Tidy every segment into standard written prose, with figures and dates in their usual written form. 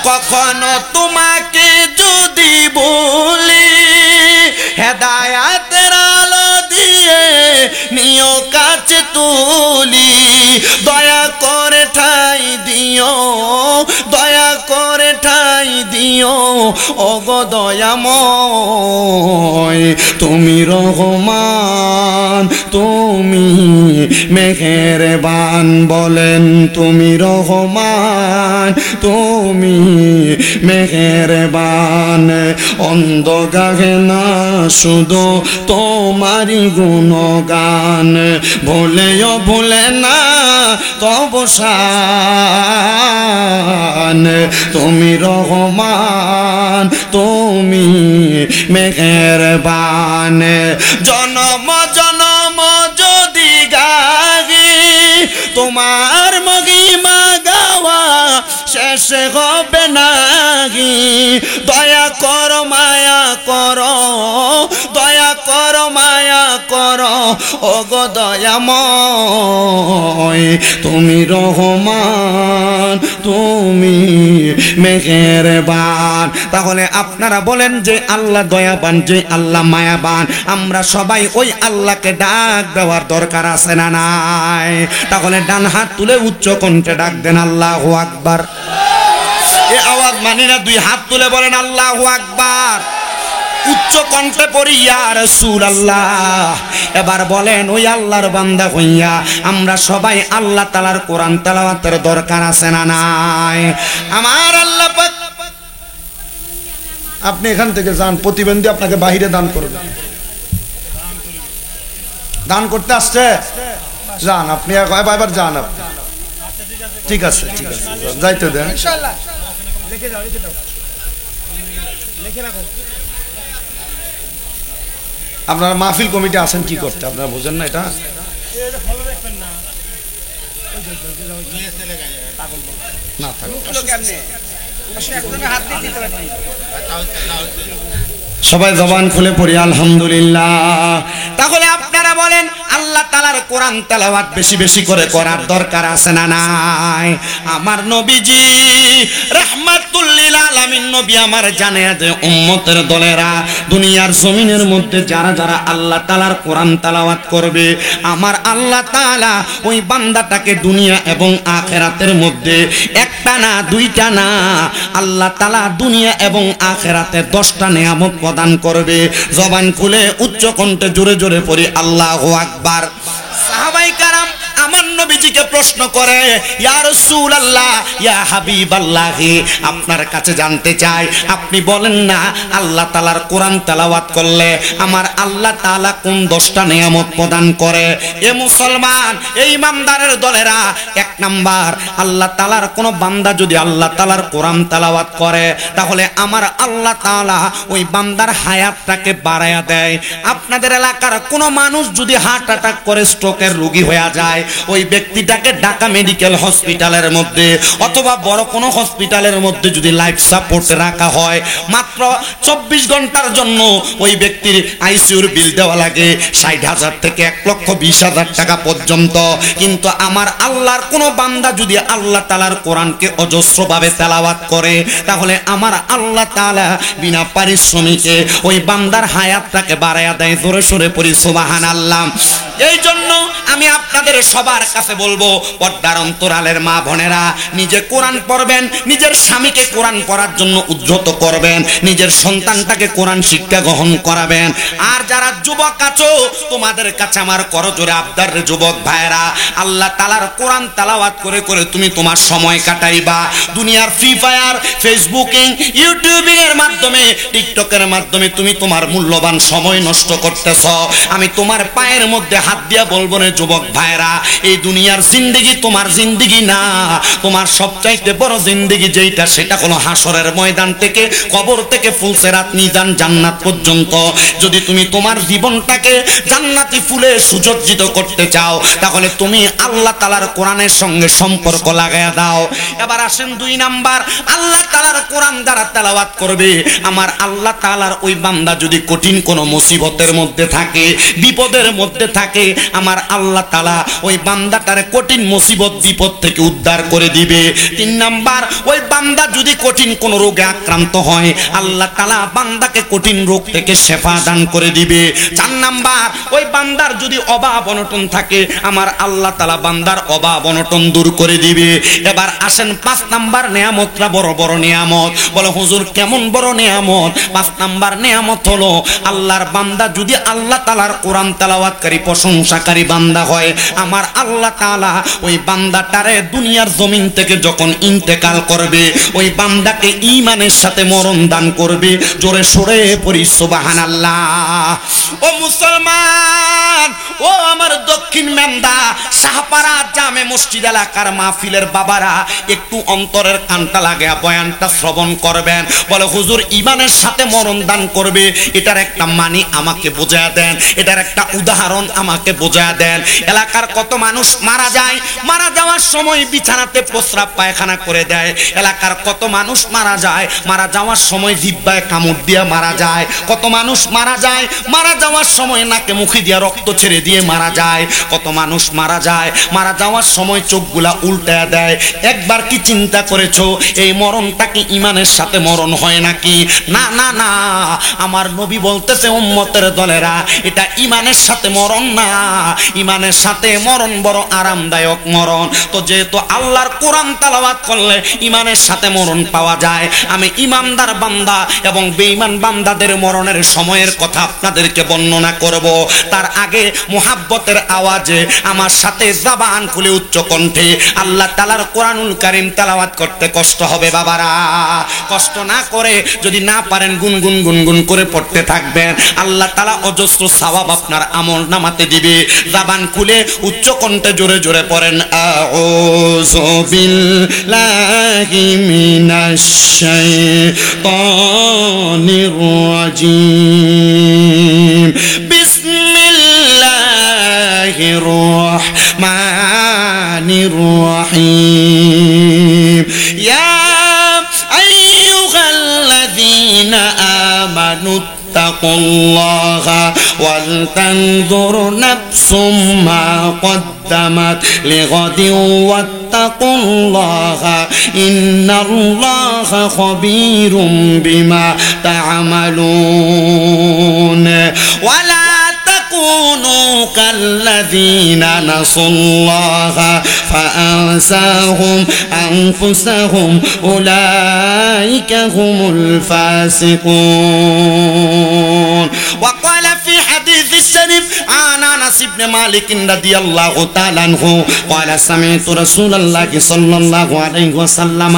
কখনো তোমাকে যদি বলি হেদায়াতের আলো দিয়ে নিও কাছে তুলি দয়া করে ঠাই দিও দয়া করে ঠাই দিও ওগো দয়াময় তুমি রহমান তুমি মেহেরবান বলেন তুমি রহমান তুমি মেহেরবান অন্ধ গাহে না শুধু তোমারই গুণগান ভুলেও ভুলে না তবু শান তুমি রহমান তুমি মেহেরবান জনম জনম যদি গাহি তোমার মহিমা গাওয়া শেষ হবে নাহি দয়া কর মায়া কর দয়া কর মায়া কর ওগো দয়াময় তুমি রহমান তুমি মেহেরবান। তাহলে আপনারা বলেন যে আল্লাহ দয়াবান যে আল্লাহ মায়াবান আমরা সবাই ওই আল্লাহকে ডাক দেওয়ার দরকার আছে না নাই? তাহলে ডান হাত তুলে উচ্চ কণ্ঠে ডাক দেন আল্লাহু আকবার। এ আওয়াজ মানি না, দুই হাত তুলে বলেন আল্লাহু আকবার। উচ্চ কণ্ঠে পড়ি ইয়া রাসূলুল্লাহ। এবার বলেন ওই আল্লাহর বান্দা হইয়া আমরা সবাই আল্লাহ তাআলার কোরআন তেলাওয়াতের দরকার আছে না নাই? আমার আল্লাহ পাক আপনি এখান থেকে যান, প্রতিবন্ধী আপনাকে বাহিরে দান করবে। দান করতে আসছে যান আপনি, এবার যান আপনি। ঠিক আছে ঠিক আছে যাইতে দেন ইনশাআল্লাহ। লিখে দাও লিখে রাখো। আপনারা মাহফিল কমিটি আছেন কি করতে, আপনারা বুঝেন না এটা? না থাক সবাই জবান খুলে পড়ি আলহামদুলিল্লাহ। তাহলে আপনারা বলেন আল্লাহ তাআলার কোরআন তেলাওয়াত বেশি বেশি করে করার দরকার আছে না নাই? আমার নবীজি রাহমাতুল লিল আলামিন নবী আমার জানিয়ে দেয় উম্মতের দলেরা দুনিয়ার জমিনের মধ্যে যারা যারা আল্লাহ তাআলার কোরআন তেলাওয়াত করবে আমার আল্লাহ তাআলা ওই বান্দাটাকে দুনিয়া এবং আখিরাতের মধ্যে একটা না দুইটা না আল্লাহ তাআলা দুনিয়া এবং আখিরাতে 10টা নিয়ামত প্রদান করবে। জবান খুলে উচ্চ কণ্ঠে জোরে জোরে পড়ি আল্লাহু আকবার। সাহাবায়ে কেরাম আমার নবীজিকে প্রশ্ন করে ইয়া রাসূলুল্লাহ ইয়া হাবিবাল্লাহ আপনার কাছে জানতে চাই আপনি বলেন না আল্লাহ তাআলার কোরআন তেলাওয়াত করলে আমার আল্লাহ তাআলা কোন 10টা নিয়ামত প্রদান করে? এ মুসলমান এই ইমানদারের দলেরা, এক নাম্বার আল্লাহ তাআলার কোন বান্দা যদি আল্লাহ তাআলার কোরআন তেলাওয়াত করে তাহলে আমার আল্লাহ তাআলা ওই বান্দার হায়াতটাকে বাড়ায়া দেয়। আপনাদের এলাকার কোন মানুষ যদি হার্ট অ্যাটাক করে স্ট্রোকের রোগী হয়ে যায় ওই ব্যক্তিটাকে ঢাকা মেডিকেল হসপিটালের মধ্যে অথবা বড় কোনো হসপিটালের মধ্যে যদি লাইফ সাপোর্টে রাখা হয় মাত্র 24 ঘন্টার জন্য ওই ব্যক্তির আইসিইউর বিল দেওয়া লাগে 60,000 থেকে 1,20,000 টাকা পর্যন্ত। কিন্তু আমার আল্লাহর কোনো বান্দা যদি আল্লাহ তাআলার কোরআনকে অজস্রভাবে তেলাওয়াত করে তাহলে আমার আল্লাহ তাআলা বিনা পারিশ্রমিকে ওই বান্দার হায়াতটাকে বাড়ায়া দেয়। জোরে সোরে পড়ি সুবহানাল্লাহ। এই জন্য আমি আপনাদের সবার কাছে বলবো পর্দার অন্তরালের মা বোনেরা নিজে কোরআন পড়বেন, নিজের স্বামীকে কোরআন পড়ার জন্য উদ্ধত করবেন, নিজের সন্তানটাকে কোরআন শিক্ষা গ্রহণ করাবেন। আর যারা যুবক আছো তোমাদের কাছে আমার করজোরে আবদার রে যুবক ভাইরা, আল্লাহ তাআলার কোরআন তেলাওয়াত করে করে তুমি তোমার সময় কাটাইবা। দুনিয়ার ফ্রি ফায়ার, ফেসবুকিং, ইউটিউবিং এর মাধ্যমে, টিকটকের মাধ্যমে তুমি তোমার মূল্যবান সময় নষ্ট করতেছ। আমি তোমার পায়ের মধ্যে হাত দিয়া বলবো রে যুবক ভাইরা, এই দুনিয়ার জিন্দেগি তোমার জিন্দেগি না, তোমার সবচাইতে বড় জিন্দেগি যেটা সেটা হলো হাসরের ময়দান থেকে কবর থেকে ফুলসেরাত মিজান জান্নাত পর্যন্ত। যদি তুমি তোমার জীবনটাকে জান্নাতি ফুলে সুসজ্জিত করতে চাও তাহলে তুমি আল্লাহ তাআলার কোরআনের সঙ্গে সম্পর্ক লাগায়া দাও। এবার আসেন 2 নাম্বার, আল্লাহ তাআলার কোরআন যারা তেলাওয়াত করবে আমার আল্লাহ তাআলার ওই বান্দা যদি কঠিন কোনো মুসিবতের মধ্যে থাকে, বিপদের মধ্যে থাকে, আমার আল্লাহ তাআলা ওই বান্দা বান্দাটারে কঠিন মুসিবত বিপদ থেকে উদ্ধার করে দিবে। 3 নাম্বার, ওই বান্দা যদি কঠিন কোন রোগে আক্রান্ত হয় আল্লাহ তাআলা বান্দাকে কঠিন রোগ থেকে শেফা দান করে দিবে। 4 নাম্বার, ওই বান্দার যদি অভাব অনটন থাকে আমার আল্লাহ তাআলা বান্দার অভাব অনটন দূর করে দিবে। এবার আসেন 5 নাম্বার নিয়ামতটা বড় বড় নিয়ামত। বলে হুজুর কেমন বড় নিয়ামত? 5 নাম্বার নিয়ামত হলো আল্লাহর বান্দা যদি আল্লাহ তাআলার কোরআন তেলাওয়াতকারী প্রশংসাকারী বান্দা হয় আমার আল্লাহ তাআলা ওই বান্দাটারে দুনিয়ার জমিন থেকে যখন ইন্তেকাল করবে ওই বান্দাকে ঈমানের সাথে মরণ দান করবে। জোরে সোরে পড়ি সুবহানাল্লাহ। ও মুসলমান, ও আমার দক্ষিণ মেন্দা শাহপাড়া জামে মসজিদ এলাকার মাহফিলের বাবারা একটু অন্তরের কানটা লাগে বয়ানটা শ্রবণ করবেন। বলে হুজুর ঈমানের সাথে মরণ দান করবে, এটার একটা মানে আমাকে বোঝা দেন, এটার একটা উদাহরণ আমাকে বোঝা দেন। এলাকার কত মানুষ মারা যায়, মারা যাওয়ার সময় বিছানাতে প্রস্রাব পায়খানা করে দেয়। এলাকার কত মানুষ মারা যায়, মারা যাওয়ার সময় জিহ্বায় কামড় দিয়ে মারা যায়। কত মানুষ মারা যায়, মারা যাওয়ার সময় নাকে মুখে দিয়ে রক্ত ছেড়ে দিয়ে মারা যায়। কত মানুষ মারা যায়, মারা যাওয়ার সময় চোখগুলা উল্টায়া দেয়। একবার কি চিন্তা করেছো এই মরণটা কি ঈমানের সাথে মরণ হয় নাকি? না না না, আমার নবী বলতেছে উম্মতের দলেরা এটা ঈমানের সাথে মরণ না, ঈমানের সাথে মরণ বড় আরামদায়ক মরণ। তো যেহেতু আল্লাহর কোরআন তেলাওয়াত করলে ঈমানের সাথে মরণ পাওয়া যায়, আমি ঈমানদার বান্দা এবং বেঈমান বান্দাদের মরণের সময়ের কথা আপনাদেরকে বর্ণনা করব। তার আগে মুহাব্বতের আওয়াজে আমার সাথে জবান খুলে উচ্চ কণ্ঠে আল্লাহ তাআলার কোরআনুল কারীম তেলাওয়াত করতে কষ্ট হবে বাবারা। কষ্ট না করে যদি না পারেন গুনগুন গুনগুন করে পড়তে থাকবেন, আল্লাহ তাআলা অজস্র সওয়াব আপনার আমল নামাতে দিবে। জবান খুলে উচ্চ কণ্ঠে জোরে জোরে পড়েন আউযু বিল্লাহি মিনাশ শাইতানির রাজিম বিসমিল্লাহির রাহমানির রাহিম ইয়া আইয়ুহাল্লাযীনা আমানু ইত্তাকুল্লাহা ওয়াল তানজুর নাফসুম মা কদ্দামাত লিগাদিন ওয়াত্তাকুল্লাহা ইন্নাল্লাহা খাবীরুম বিমা তা'মালুন ওয়ালা তাকুনু কাল্লাযীনা নাসুল্লাহা ফাআনসাহুম আনফুসাহুম উলাইকা হুমুল ফাসিকুন। وقال في حديث الشريف عن انس بن مالك رضي الله تعالى عنه قال سمعت رسول الله صلى الله عليه وسلم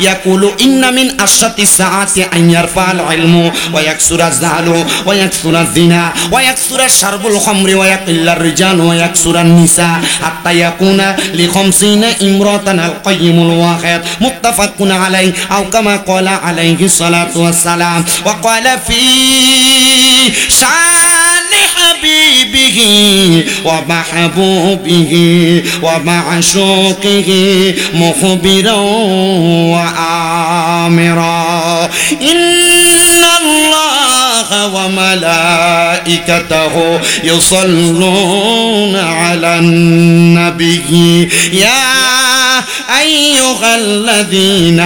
يقول ان من اشراط الساعه ان يرفع العلم ويكثر الجهل ويكثر الزنا ويكثر شرب الخمر ويقل الرجال ويكثر النساء حتى يكون ل50 امرأة القيم الواحد متفق عليه او كما قال عليه الصلاه والسلام. وقال في شان حبيبه ومحبوبه ومعشوقه مخبرا وآمرا إن الله وملائكته يصلون على النبي يا أيها الذين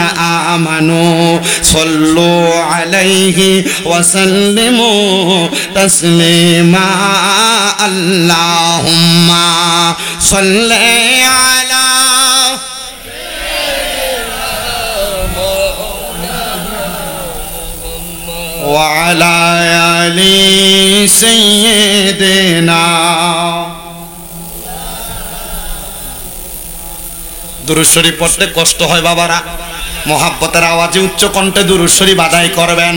آمنوا صلوا عليه وسلموا تسليما. اللهم صل على وعلى آل سيدنا. দুরূদ শরীফ পড়তে কষ্ট হয় বাবারা, মোহাব্বতের আওয়াজে উচ্চ কণ্ঠে দুরূদ শরীফ আদায় করবেন।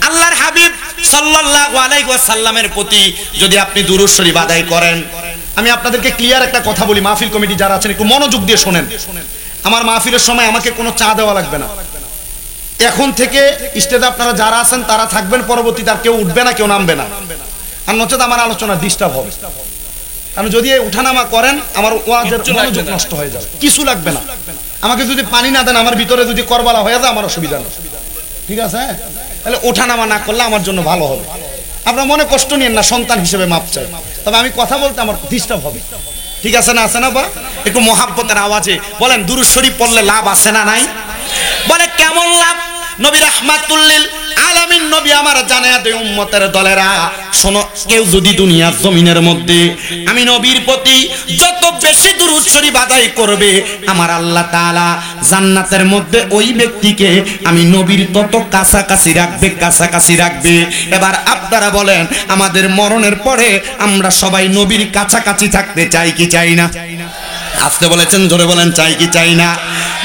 আল্লাহর হাবিব সাল্লাল্লাহু আলাইহি ওয়াসাল্লামের প্রতি যদি আপনি দুরূদ শরীফ আদায় করেন, আমি আপনাদেরকে ক্লিয়ার একটা কথা বলি, মাহফিল কমিটি যারা আছেন একটু মনোযোগ দিয়ে শোনেন। আমার মাহফিলের সময় আমাকে কোনো চা দেওয়া লাগবে না। এখন থেকে স্টেজে আপনারা যারা আছেন তারা থাকবেন, পরবর্তীতে আর কেউ উঠবে না, কেউ নামবে না, আর নচেত আমার আলোচনা ডিস্টার্ব হবে। কারণ যদি উঠানামা করেন আমার ওয়াজের মনোযোগ নষ্ট হয়ে যাবে। কিছু লাগবে না, আমাকে যদি পানি না দেন, আমার ভিতরে যদি করবালা হয়ে যায় আমার অসুবিধা নেই, ঠিক আছে? তাহলে ওঠানামা না করলে আমার জন্য ভালো হবে। আপনারা মনে কষ্ট নিয়েন না, সন্তান হিসেবে মাপ চাই, তবে আমি কথা বলতে আমার ডিস্টার্ব হবে, ঠিক আছে না, আছে না বা? একটু মহাব্বতের আওয়াজে বলেন দুরূদ শরীফ পড়লে লাভ আছে না নাই? বলে কেমন লাভ? নবী রাহমাতুল লিল আলামিন নবী আমার জানায়া দেয় উম্মতের দলেরা, শোনো, কেউ যদি দুনিয়ার জমিনের মধ্যে আমি নবীর প্রতি যত বেশি দুরূদ শরীফ আদায় করবে, আমার আল্লাহ তাআলা জান্নাতের মধ্যে ওই ব্যক্তিকে আমি নবীর তত কাছাকাছি রাখবে, কাছাকাছি রাখবে। এবার আপনারা বলেন, আমাদের মরণের পরে আমরা সবাই নবীর কাছাকাছি থাকতে চাই কি চাই না? আস্তে বলেছেন, জোরে বলেন, চাই কি চাই না?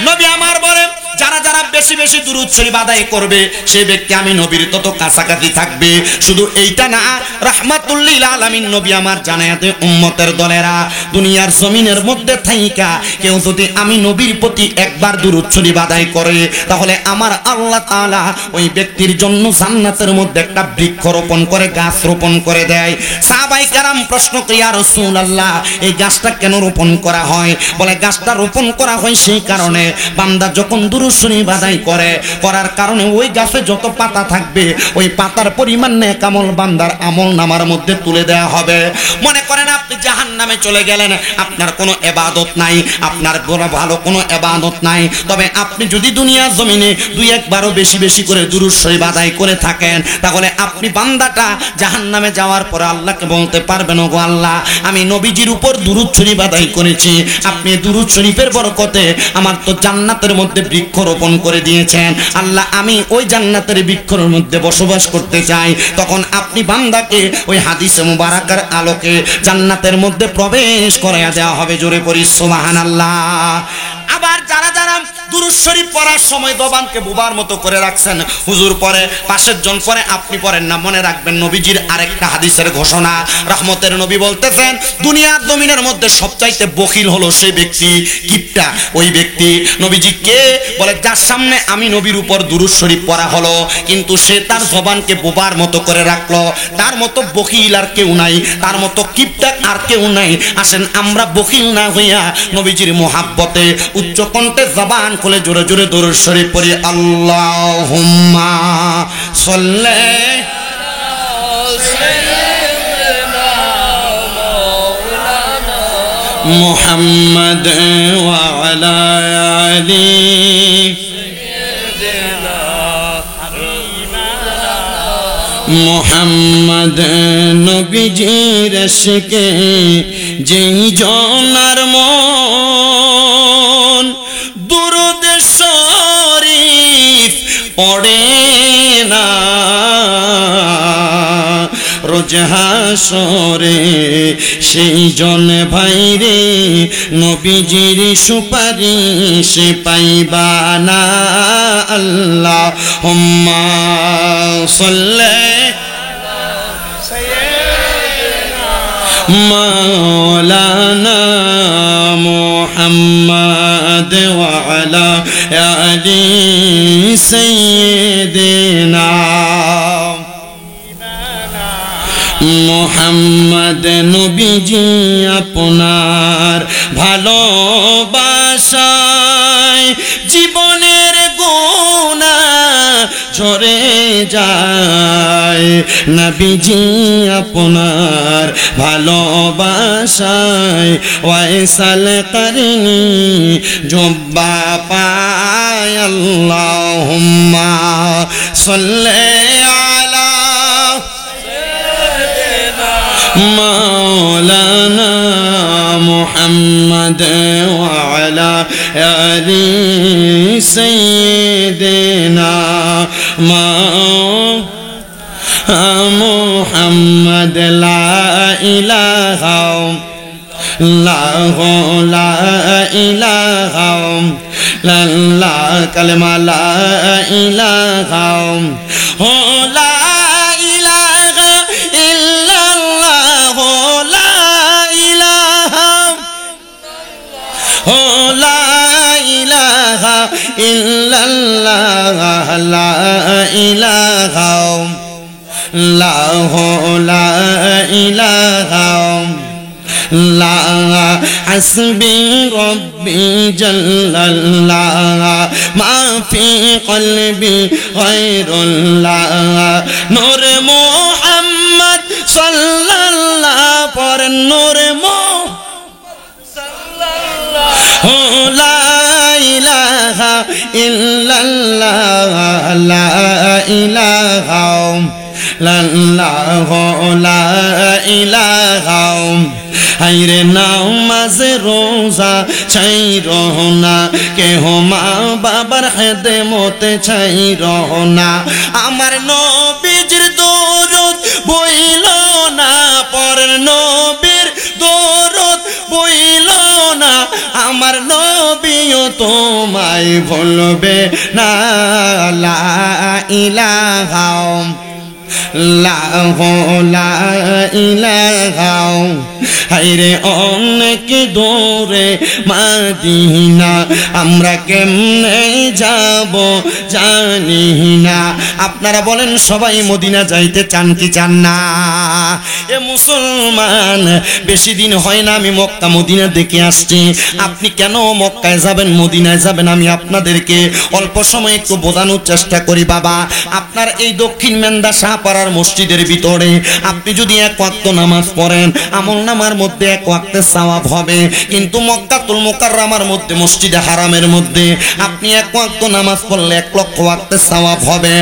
নবী আমার বলেন, যারা যারা বেশি বেশি দুরূদ শরীফ আদায় করবে সেই ব্যক্তি আমি নবীর তত কাছাকাছি থাকবে। শুধু এইটা না, রাহমাতুল লিল আলামিন নবী আমার জানায়া দেয় উম্মতের দলেরা, দুনিয়ার জমিনের মধ্যে থাইকা কেউ যদি আমি নবীর প্রতি একবার দুরূদ শরীফ আদায় করে, তাহলে আমার আল্লাহ তাআলা ওই ব্যক্তির জন্য জান্নাতের মধ্যে একটা বৃক্ষ রোপণ করে, গাছ রোপণ করে দেয়। সাহাবায়ে কেরাম প্রশ্ন করে, ইয়া রাসূলুল্লাহ, এই গাছটা কেন রোপণ করা হয়? বলে গাছটা রোপণ করা হয় সেই কারণে, বান্দা যখন দুরূদ শরীফ আদায় করে, করার কারণে ওই গাছে যত পাতা থাকবে ওই পাতার পরিমাণ নেক আমল বান্দার আমল নামার মধ্যে তুলে দেওয়া হবে। মনে করেন আপনি জাহান্নামে চলে গেলেন, আপনার কোনো ইবাদত নাই, আপনার বড় ভালো কোনো ইবাদত নাই, তবে আপনি যদি দুনিয়ার জমিনে দুই একবারও বেশি বেশি করে দুরূদ শরীফ আদায় করে থাকেন, তাহলে আপনি বান্দাটা জাহান্নামে যাওয়ার পরে আল্লাহকে বলতে পারবেন, ওগো আল্লাহ, আমি নবীজির উপর দুরূদ শরীফ আদায় করেছি, আপনি দুরূদ শরীফের বরকতে আমার তো জান্নাতের মধ্যে বৃক্ষ রোপণ করে দিয়েছেন, আল্লাহ আমি ওই জান্নাতের বৃক্ষের মধ্যে বসবাস করতে চাই। তখন আপনি বান্দাকে ওই হাদিসে মুবারাকার আলোকে জান্নাতের মধ্যে প্রবেশ করায়া দেওয়া হবে। জোরে পড়ি সুবহানাল্লাহ। আবার যারা যারা দুরূদ শরীফ পড়ার সময় জবানকে বোবার মতো করে রাখছেন, হুজুর পরে, পাশের জন পরে, আপনি পড়েন না, মনে রাখবেন নবীজির আরেকটা হাদিসের ঘোষণা। রহমতের নবী বলতেছেন, দুনিয়ার জমিনের মধ্যে সবচাইতে বখিল হলো সেই ব্যক্তি, কিপটা ওই ব্যক্তি। নবীজি কে? বলে যার সামনে আমি নবীর উপর দুরূদ শরীফ পড়া হলো কিন্তু সে তার জবানকে বোবার মতো করে রাখলো, তার মতো বখিল আর কেউ নাই, তার মতো কিপটা আর কেউ নাই। আসেন আমরা বখিল না হইয়া নবীজির মোহাব্বতে উচ্চ কণ্ঠে জবান খুলে জোরে জোরে দুরূদ শরীফ পড়ি। আল্লাহুম্মা সাল্লি মুহাম্মদ ওয়া আলা আলি মুহাম্মদ। নবীজির আশিকে যেই জনার মন দুরূদ শরীফ পড়ে না, রোজ হাসরে সেই জন ভাইরে নবীজির সুপারিশ পাইবা না। আল্লাহুম্মা সাল্লি মাওলানা মুহাম্মদ ওয়া আলা আলি সাইয়্যিদিনা মুহাম্মদ। নবীজি আপনার ভালোবাসায় জীবনের গুনাহ ঝরে যায়, নবীজি আপনার ভালোবাসায় ওয়াইসাল করনি জুব্বা পায়। আল্লাহুম্মা সাল্লি আলা মাওলানা মুহাম্মদ ওয়া আলা আলি সাইয়্যিদিনা মুহাম্মদ। লা ইলাহা ইল্লাল্লাহু লা ইলাহা ইল্লাল্লাহ, কালেমা লা ইলাহা লা ইলাহা ইল্লাল্লাহ, লা ইলাহা লা ইলাহা ইল্লাল্লাহ, লা ইলাহা লা ইলাহা লা হাসবি রব্বি জাল্লাল্লাহ মা ফি কলবি গায়রুল্লাহ। নূর মুহাম্মদ সাল্লাল্লাহ পর নূর ও লা ইলাহা ইল্লাল্লাহ লা ইলাহা লাল্লাহু লা ইলাহা হাইরে নামাজ রোজা ছাইরো না কেহ মা বাবার খেদমতে ছাইরো না আমার নবীজির দরুদ বইল না পর নবীর দরুদ বইল না আমার নবীও তোমায় ভুলবে না লা ইলাহা লা ইলাহা হায়রে অনেক দূরে মদিনা আমরা কেমনে যাব জানি না আপনারা বলেন সবাই মদিনা যাইতে চান কি চান না এ মুসলমান বেশি দিন হয় না আমি মক্কা মদিনা দেখে আসছি আপনি কেন মক্কায় যাবেন মদিনায় যাবেন আমি আপনাদেরকে অল্প সময় একটু বোঝানোর চেষ্টা করি বাবা আপনার এই দক্ষিণ মেন্দা শাহপাড়ার মসজিদের ভিতরে আপনি যদি এক ওয়াক্ত নামাজ পড়েন আমলনামার মধ্যে এক ওয়াক্তের সওয়াব হবে কিন্তু মক্কাতুল মুকাররমার মধ্যে মসজিদে হারামের মধ্যে আপনি এক ওয়াক্ত নামাজ পড়লে 1 লক্ষ ওয়াক্তের সওয়াব হবে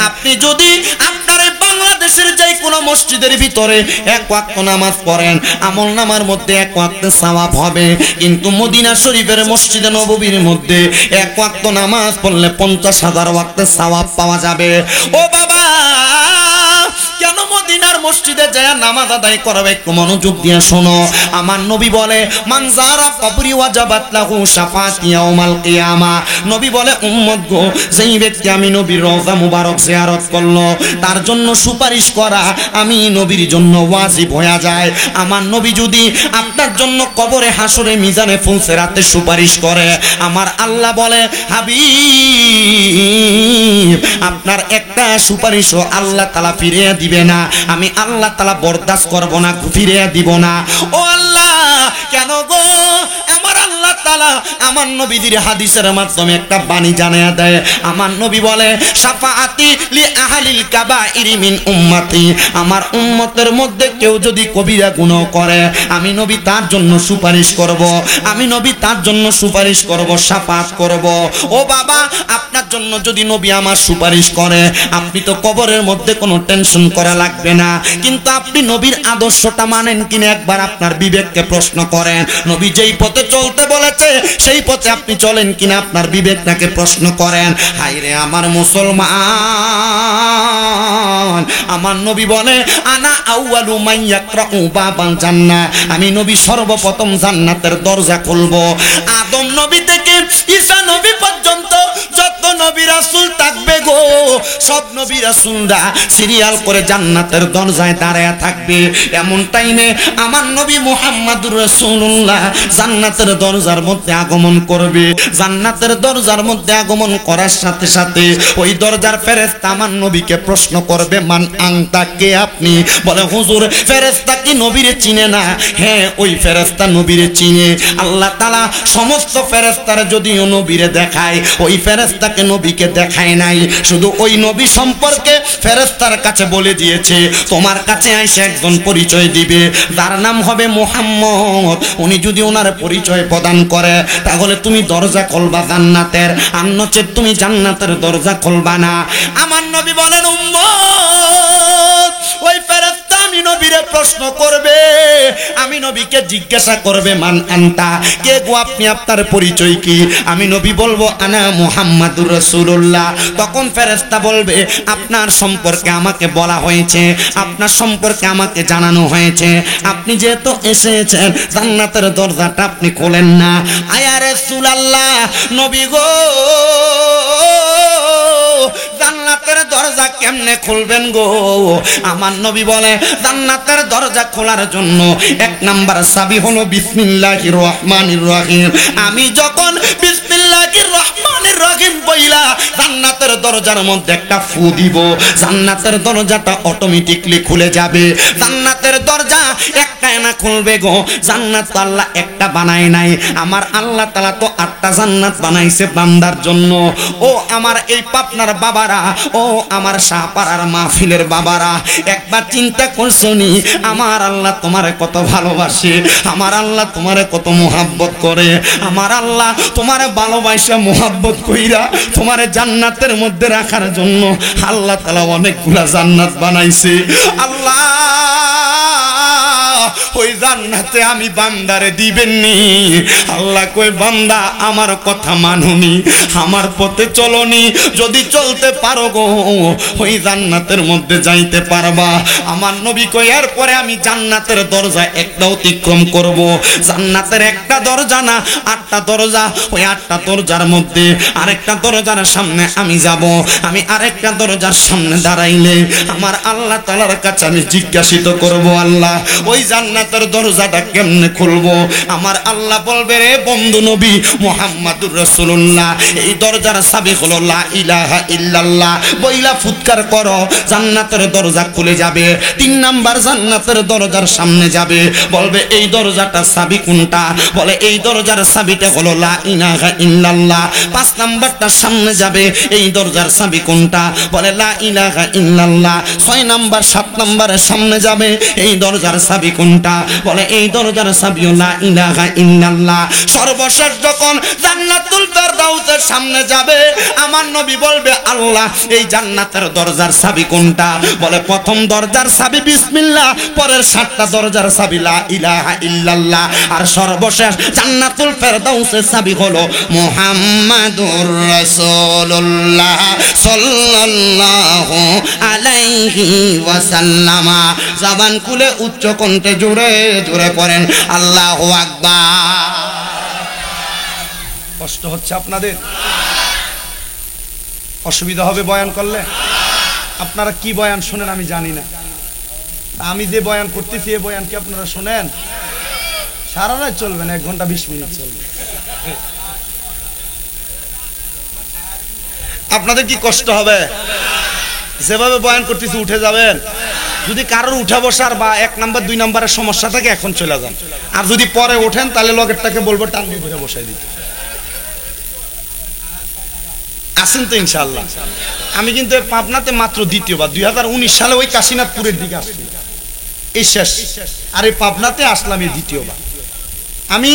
আপনি যদি আপনার বাংলাদেশের যে কোনো মসজিদের ভিতরে এক ওয়াক্ত নামাজ পড়েন আমলনামার মধ্যে 1 ওয়াক্তের সওয়াব হবে কিন্তু মদিনা শরীফের মসজিদে নববীর মধ্যে এক ওয়াক্ত নামাজ পড়লে 50,000 ওয়াক্তের সওয়াব পাওয়া যাবে ও বাবা কেন মদিনার মসজিদে যায় নামাজ আদায় করবে একটু মনোযোগ দিয়ে শোনো আমার নবী বলে মান যারা কবরি ওয়াজাবাত লাহু শাফাআতি ইয়াউমাল কিয়ামা নবী বলে উম্মত গো যেই ব্যক্তি আমি নবীর রওজা মুবারক জিয়ারত করলো তার জন্য সুপারিশ করা আমি নবীর জন্য ওয়াজিব হয়ে যায় আমার নবী যদি আপনার জন্য কবরে হাসরে মিজানে ফুলসিরাতে সুপারিশ করে আমার আল্লাহ বলে হাবিব আপনার একটা সুপারিশও আল্লাহ তাআলা ফিরিয়ে দিবে না আমি আল্লাহ তাআলা বরদাস্ত করব না ফিরিয়ে দিব না ও আল্লাহ কেন গো আমার আল্লাহ তাআলা আমার নবীর হাদিসের মাধ্যমে একটা বাণী জানায়া দেয় আমার নবী বলে শাফাআতি লি আহলিল কাবাইর মিন উম্মতি আমার উম্মতের মধ্যে কেউ যদি কবিরা গুনাহ করে আমি নবী তার জন্য সুপারিশ করব আমি নবী তার জন্য সুপারিশ করব শাফাআত করব ও বাবা আপনার জন্য যদি নবী আমার সুপারিশ করে আপনি তো কবরের মধ্যে কোনো টেনশন করা লাগবে না কিন্তু আপনি নবীর আদর্শটা মানেন কিনা একবার আপনার বিবেককে প্রশ্ন করেন নবী যেই পথে চলতে বলেছে সেই পথে আপনি চলেন কিনা আপনার বিবেকটাকে প্রশ্ন করেন হায়রে আমার মুসলমান আমার নবী বলে আনা আউয়ালু মান ইয়াকরাউ বাবাল জান্নাহ আমি নবী সর্বপ্রথম জান্নাতের দরজা খুলব আদম নবী থেকে ঈসা নবী পর্যন্ত যত নবী রাসূল থাকবে গো সব নবী রাসূলরা সিরিয়াল করে জান্নাতের দরজায় দাঁড়ায়া থাকবে এমন টাইমে আমার নবী মুহাম্মদুর রাসূলুল্লাহ জান্নাতের দরজার মধ্যে আগমন করবে জান্নাতের দরজার মধ্যে আগমন করার সাথে সাথে ওই দরজার ফেরেশতা আমার নবীকে প্রশ্ন করবে মান আনতা কে আপনি বলে হুজুর ফেরেশতা কি নবীরে চিনে না হ্যাঁ ওই ফেরেশতা নবীরে চিনে আল্লাহ তাআলা সমস্ত ফেরেশতারা যদিও নবীরে দেখায় ওই ফেরেশতাকে নবীকে দেখায় নাই শুধু ওই নবী সম্পর্কে ফেরেশতার কাছে বলে দিয়েছে তোমার কাছে আইসা একজন পরিচয় দিবে যার নাম হবে মুহাম্মদ উনি যদি ওনার পরিচয় প্রদান করে তাহলে তুমি দরজা খুলবা জান্নাতের আর নচেত তুমি জান্নাতের দরজা খুলবা না আমার নবী বলেন উম্মত ওই ফেরেশতা আমি নবীরে প্রশ্ন করবে আমি নবীকে জিজ্ঞাসা করবে মান আনতা কে গো আপনি আপনার পরিচয় কি আমি নবী বলবো আনা মুহাম্মাদুর রাসূলুল্লাহ তখন ফেরেশতা বলবে আপনার সম্পর্কে আমাকে বলা হয়েছে আপনার সম্পর্কে আমাকে জানানো হয়েছে আপনি যেহেতু এসেছেন জান্নাতের দরজাটা আপনি খোলেন না আয়া রাসূলুল্লাহ নবী গো জান্নাতের দরজা কেমনে খুলবেন গো আমার নবী বলে জান্নাতের দরজা খোলার জন্য 1 নাম্বার চাবি হলো বিসমিল্লাহির রহমানির রহিম আমি যখন বিসমিল্লাহির রহমানির রহিম বইলা জান্নাতের দরজার মধ্যে একটা ফু দিব জান্নাতের দরজাটা অটোমেটিকলি খুলে যাবে জান্নাতের জান্নাতের দরজা একটা না খুলবে গো। জান্নাত তো আল্লাহ একটা বানায় নাই, আমার আল্লাহ তাআলা তো 8টা জান্নাত বানাইছে বান্দার জন্য। ও আমার এই পাবনার বাবারা, ও আমার শাহপাড়ার মাহফিলের বাবারা, একবার চিন্তা করছনি আমার আল্লাহ তোমারে কত ভালোবাসে, আমার আল্লাহ তোমারে কত মুহাব্বত করে, আমার আল্লাহ তোমারে ভালোবাসা মুহাব্বত কইরা তোমারে জান্নাতের মধ্যে রাখার জন্য আল্লাহ তাআলা অনেকগুলা জান্নাত বানাইছে। আল্লাহ ওই জান্নাতে আমি বান্দারে দিবেননি। আল্লাহ কই বান্দা আমার কথা মানুনি, আমার পথে চলনি, যদি চলতে পারো গো ওই জান্নাতের মধ্যে যাইতে পারবা। আমার নবী কই এরপরে আমি জান্নাতের দরজা একটা অতিক্রম করব। জান্নাতের একটা দরজা না 8টা দরজা, ওই 8টা দরজার মধ্যে আরেকটা দরজার সামনে আমি যাব। আমি আরেকটা দরজার সামনে দাঁড়াইলে আমার আল্লাহ তাআলার কাছে আমি জিজ্ঞাসিত করব, আল্লাহ ওই জান্নাতের দরজাটা কেমনে খুলবো? আমার আল্লাহ বলবে, রে বন্ধু নবী মুহাম্মাদুর রাসূলুল্লাহ, এই দরজার চাবি হলো লা ইলাহা ইল্লাল্লাহ। বইলা ফুৎকার করো, জান্নাতের দরজা খুলে যাবে। 3 নাম্বার জান্নাতের দরজার সামনে যাবে, বলবে এই দরজাটার চাবি কোনটা? বলে এই দরজার চাবিটা হলো লা ইলাহা ইল্লাল্লাহ। 5 নাম্বারটার সামনে যাবে, এই দরজার চাবি কোনটা? বলে লা ইলাহা ইল্লাল্লাহ। 6 নাম্বার 7 নাম্বারের সামনে যাবে, এই দরজার চাবি কোনটা? বলে এই দরজার চাবিও লা ইলাহা ইল্লাল্লাহ। সর্বশেষ যখন জান্নাতুল ফেরদাউসের সামনে যাবে, আমার নবী বলবে, আল্লাহ এই জান্নাতের দরজার চাবি কোনটা? বলে প্রথম দরজার চাবি বিসমিল্লাহ, পরের 7টা দরজার চাবি লা ইলাহা ইল্লাল্লাহ, আর সর্বশেষ জান্নাতুল ফেরদাউসের চাবি হলো মুহাম্মাদুর রাসূলুল্লাহ সাল্লাল্লাহু আলাইহি ওয়াসাল্লাম। জবান খুলে উচ্চ কণ্ঠে জোরে জোরে পড়েন আল্লাহু আকবার। কষ্ট হচ্ছে আপনাদের? অসুবিধা হবে বয়ান করলে? আপনারা কি বয়ান শোনেন আমি জানি না, আমি যে বয়ান করতেছি এই বয়ান কি আপনারা শোনেন? সারা রাত চলবে না, 1 ঘন্টা 20 মিনিট চলবে। আপনাদের কি কষ্ট হবে? যেভাবে বয়ান করতেছি উঠে যাবেন। যদি কারোর উঠা বসার বা 1 নাম্বার 2 নাম্বারের সমস্যা থাকে এখন চলে যান, আর যদি পরে ওঠেন তাহলে লগেরটাকে বলবো টান দিয়ে উঠে বসাই দিতে। আসেন তো ইনশাআল্লাহ। আমি কিন্তু পাবনাতে মাত্র দ্বিতীয়বার 2019 সালে ওই কাশীনাথপুরের দিকে আসছি, এই শেষ। আর এই পাবনাতে আসলাম এই দ্বিতীয়বার। আমি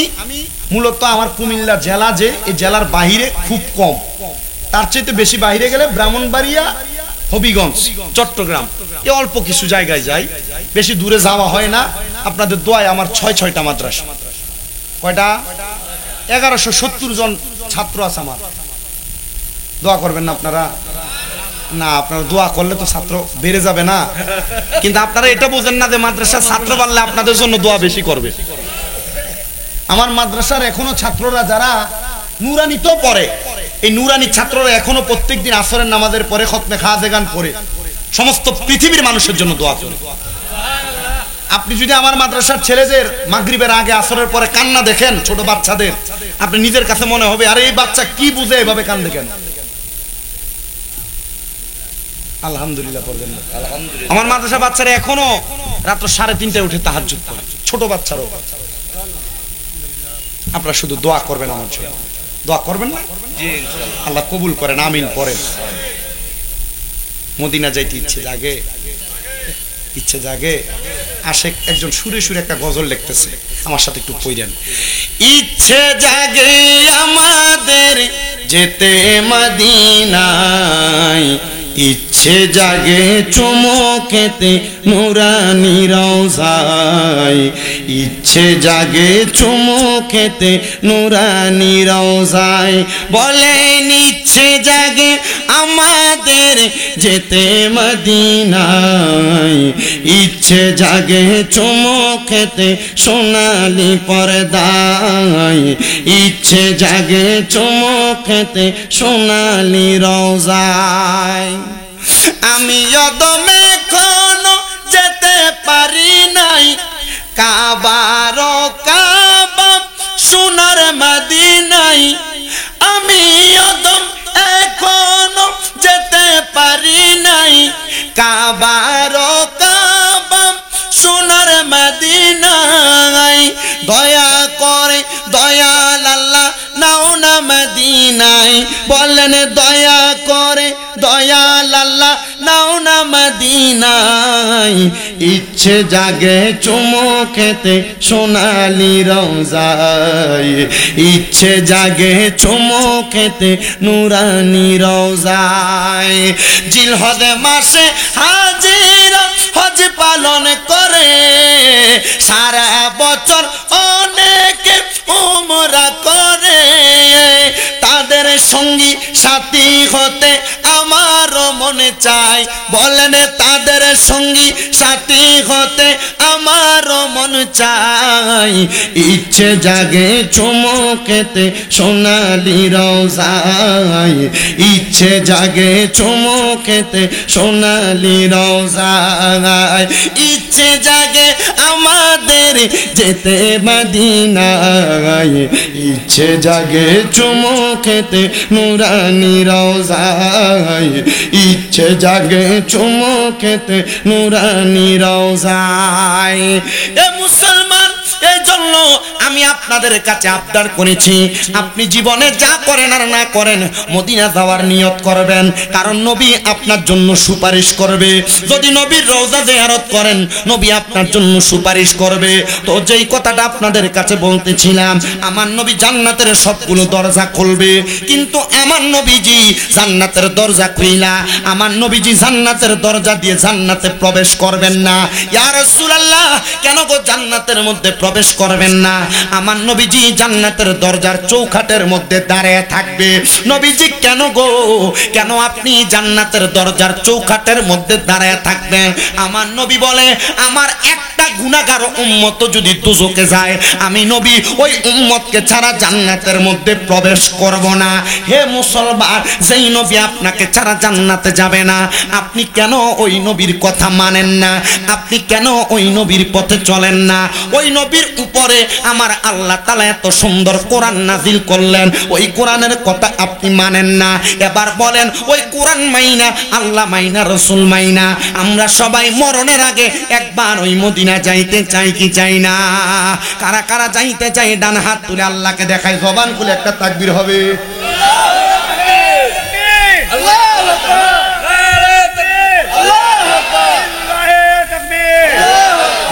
মূলত আমার কুমিল্লা জেলা, যে এই জেলার বাহিরে খুব কম, তার চাইতে বেশি বাহিরে গেলে ব্রাহ্মণবাড়িয়া, হবিগঞ্জ, চট্টগ্রাম, এই অল্প কিছু জায়গায় যাই, বেশি দূরে যাওয়া হয় না। আপনাদের দোয়ায় আমার 6টা মাদ্রাসা। কয়টা? 1170 জন ছাত্র আছে আমার। দোয়া করবেন না আপনারা? না, আপনারা দোয়া করলে তো ছাত্র বেড়ে যাবে না, কিন্তু আপনারা এটা বোঝেন না যে মাদ্রাসার ছাত্র বাড়লে আপনাদের জন্য দোয়া বেশি করবে। আমার মাদ্রাসার এখনো ছাত্ররা যারা নুরানি তো পড়ে, এই নুরানি ছাত্ররা এখনো প্রত্যেকদিন আসরের নামাজের পরে খতমে খাজেগান পড়ে সমস্ত পৃথিবীর মানুষের জন্য দোয়া করে। আপনি যদি আমার মাদ্রাসার ছেলেদের মাগরিবের আগে আসরের পরে কান্না দেখেন, ছোট বাচ্চাদের, আপনি নিজের কাছে মনে হবে আরে এই বাচ্চা কি বুঝে এভাবে কান্দে কেন? আলহামদুলিল্লাহ পড়বেন না? আমার মাদ্রাসা বাচ্চারা এখনো রাত 3:30টায় উঠে তাহাজ্জুদ পড়ে, ছোট বাচ্চারও। আপনারা শুধু দোয়া করবেন আমার জন্য, দোয়া করবেন না? জি ইনশাআল্লাহ, আল্লাহ কবুল করেন, আমিন পড়েন। মদিনা যাইতে ইচ্ছে জাগে, ইচ্ছে জাগে। আশেক একজন সুরে সুরে একটা গজল লিখতেছে, আমার সাথে একটু পড়েন। ইচ্ছে জাগে আমাদের যেতে মদিনায়, ইচ্ছে জাগে চুমুকেতে নুরানি রওজায়, ইচ্ছে জাগে চুমুকেতে নুরানি রওজায়। বলেন ইচ্ছে জাগে আমাদের যেতে মদিনায়, ইচ্ছে জাগে চুমুকেতে সোনালি পর্দায়, ইচ্ছে জাগে চুমুকেতে সোনালি রওজায়। আমি অদমে এখনো যেতে পারি নাই, কাবার কাবা সোনার মদিনায়। আমি অদম এখনো যেতে পারি নাই, কাবার কাবা সোনার ইল্লাল্লাহ নাও না মদিনায় ইচ্ছে জাগে চুমু খেতে সোনালি রওজায় ইচ্ছে জাগে চুমু খেতে নুরানি রওজায় জিলহজ মাসে হাজির হজ পালন করে সারা বছর অনেকে উমরা করে তাদের সঙ্গী সাথী হতে আমারও মনে চায় বলেন তাদের সঙ্গী সাথী হতে আমারও মন চায় ইচ্ছে জাগে চুমু খেতে সোনালি রওজায় ইচ্ছে জাগে চুমু খেতে সোনালি রওজায় ইচ্ছে জাগে আমাদের যেতে মদিনায় ইচ্ছে জাগে চুমু খেতে নুরানি রওজায় ইচ্ছে জাগে চুমু খেতে নুরানি রওজায় এ মুসলমান এই জন্য আমি আপনাদের কাছে আবদার করেছি আপনি জীবনে যা করেন আর না করেন মদিনা যাওয়ার নিয়ত করবেন কারণ নবী আপনার জন্য সুপারিশ করবে যদি নবীর রওজা জিয়ারত করেন নবী আপনার জন্য সুপারিশ করবে তো যেই কথাটা আপনাদের কাছে বলতেছিলাম আমার নবী জান্নাতের সবগুলো দরজা খুলবে কিন্তু আমার নবীজি জান্নাতের দরজা খুইলা আমার নবীজি জান্নাতের দরজা দিয়ে জান্নাতে প্রবেশ করবেন না ইয়া রাসূলুল্লাহ কেন গো জান্নাতের মধ্যে প্রবেশ করবেন না আমার নবীজি জান্নাতের দরজার চৌকাঠের মধ্যে দাঁড়িয়ে থাকবে নবীজি কেন গো কেন আপনি জান্নাতের দরজার চৌকাঠের মধ্যে দাঁড়িয়ে থাকবেন আমার নবী বলে আমার একটা গুনাহগার উম্মত যদি দুজকে যায় আমি নবী ওই উম্মতকে ছাড়া জান্নাতের মধ্যে প্রবেশ করব না হে মুসলমান যেই নবী আপনাকে ছাড়া জান্নাতে যাবে না আপনি কেন ওই নবীর কথা মানেন না আপনি কেন ওই নবীর পথে চলেন না ওই নবীর উপরে আমার আল্লাহ তাআলা এত সুন্দর কোরআন নাজিল করলেন ওই কোরআনের কথা আপনি মানেন না এবার বলেন ওই কোরআন মাইনা আল্লাহ মাইনা রাসূল মাইনা আমরা সবাই মরণের আগে একবার ওই মদিনা যাইতে চাই কি চাই না কারা কারা যাইতে চাই ডান হাত তুলে আল্লাহকে দেখায় জবান খুলে একটা তাকবীর হবে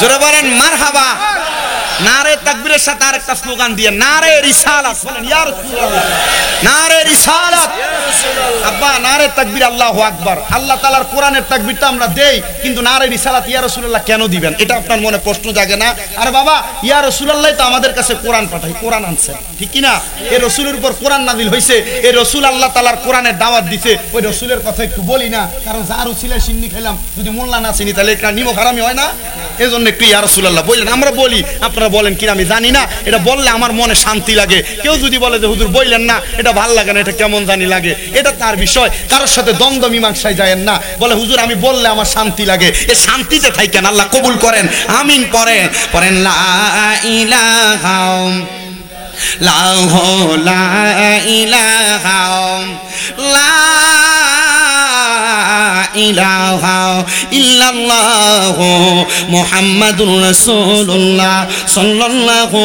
জোরে বলেন মারহাবা নারে তাকবীরের সাথে আরেকটা স্লোগান দিয়ে নারে রিসালাত বলেন ইয়া রাসূলুল্লাহ নারে রিসালাত আব্বা নারে তাকবীর আল্লাহু আকবার আল্লাহ তাআলার কোরআনের তাকবীরটা আমরা দেই কিন্তু নারে রিসালাত ইয়া রাসূলুল্লাহ কেন দিবেন এটা আপনার মনে প্রশ্ন জাগে না আরে বাবা ইয়া রাসূলুল্লাহ তো আমাদের কাছে কোরআন পাঠায় কোরআন আনছে ঠিক কি না এই রাসূলের উপর কোরআন নাযিল হইছে এই রাসূল আল্লাহ তাআলার কোরআনের দাওয়াত দিতে ওই রাসূলের কথা একটু বলি না কারণ যার উসিলায় সিন্নি খেলাম যদি মোল্লা না চিনি তাহলে এটা নিমক হারামি হয় না এজন্য একটু ইয়া রাসূলুল্লাহ বললেন আমরা বলি আপনারা বলেন কি আমি জানি না এটা বললে আমার মনে শান্তি লাগে কেউ যদি বলে যে হুজুর বললেন না এটা ভালো লাগে না এটা কেমন জানি লাগে এটা তার বিষয় কারোর সাথে দ্বন্দ্ব মীমাংসায় যায়েন না বলে হুজুর আমি বললে আমার শান্তি লাগে এই শান্তিতে থাকেন আল্লাহ কবুল করেন আমিন পড়েন পড়েন লা ইলাহা লা ইলাহা লা ইলাহা ইল্লাল্লাহু মুহাম্মাদুর রাসূলুল্লাহ সাল্লাল্লাহু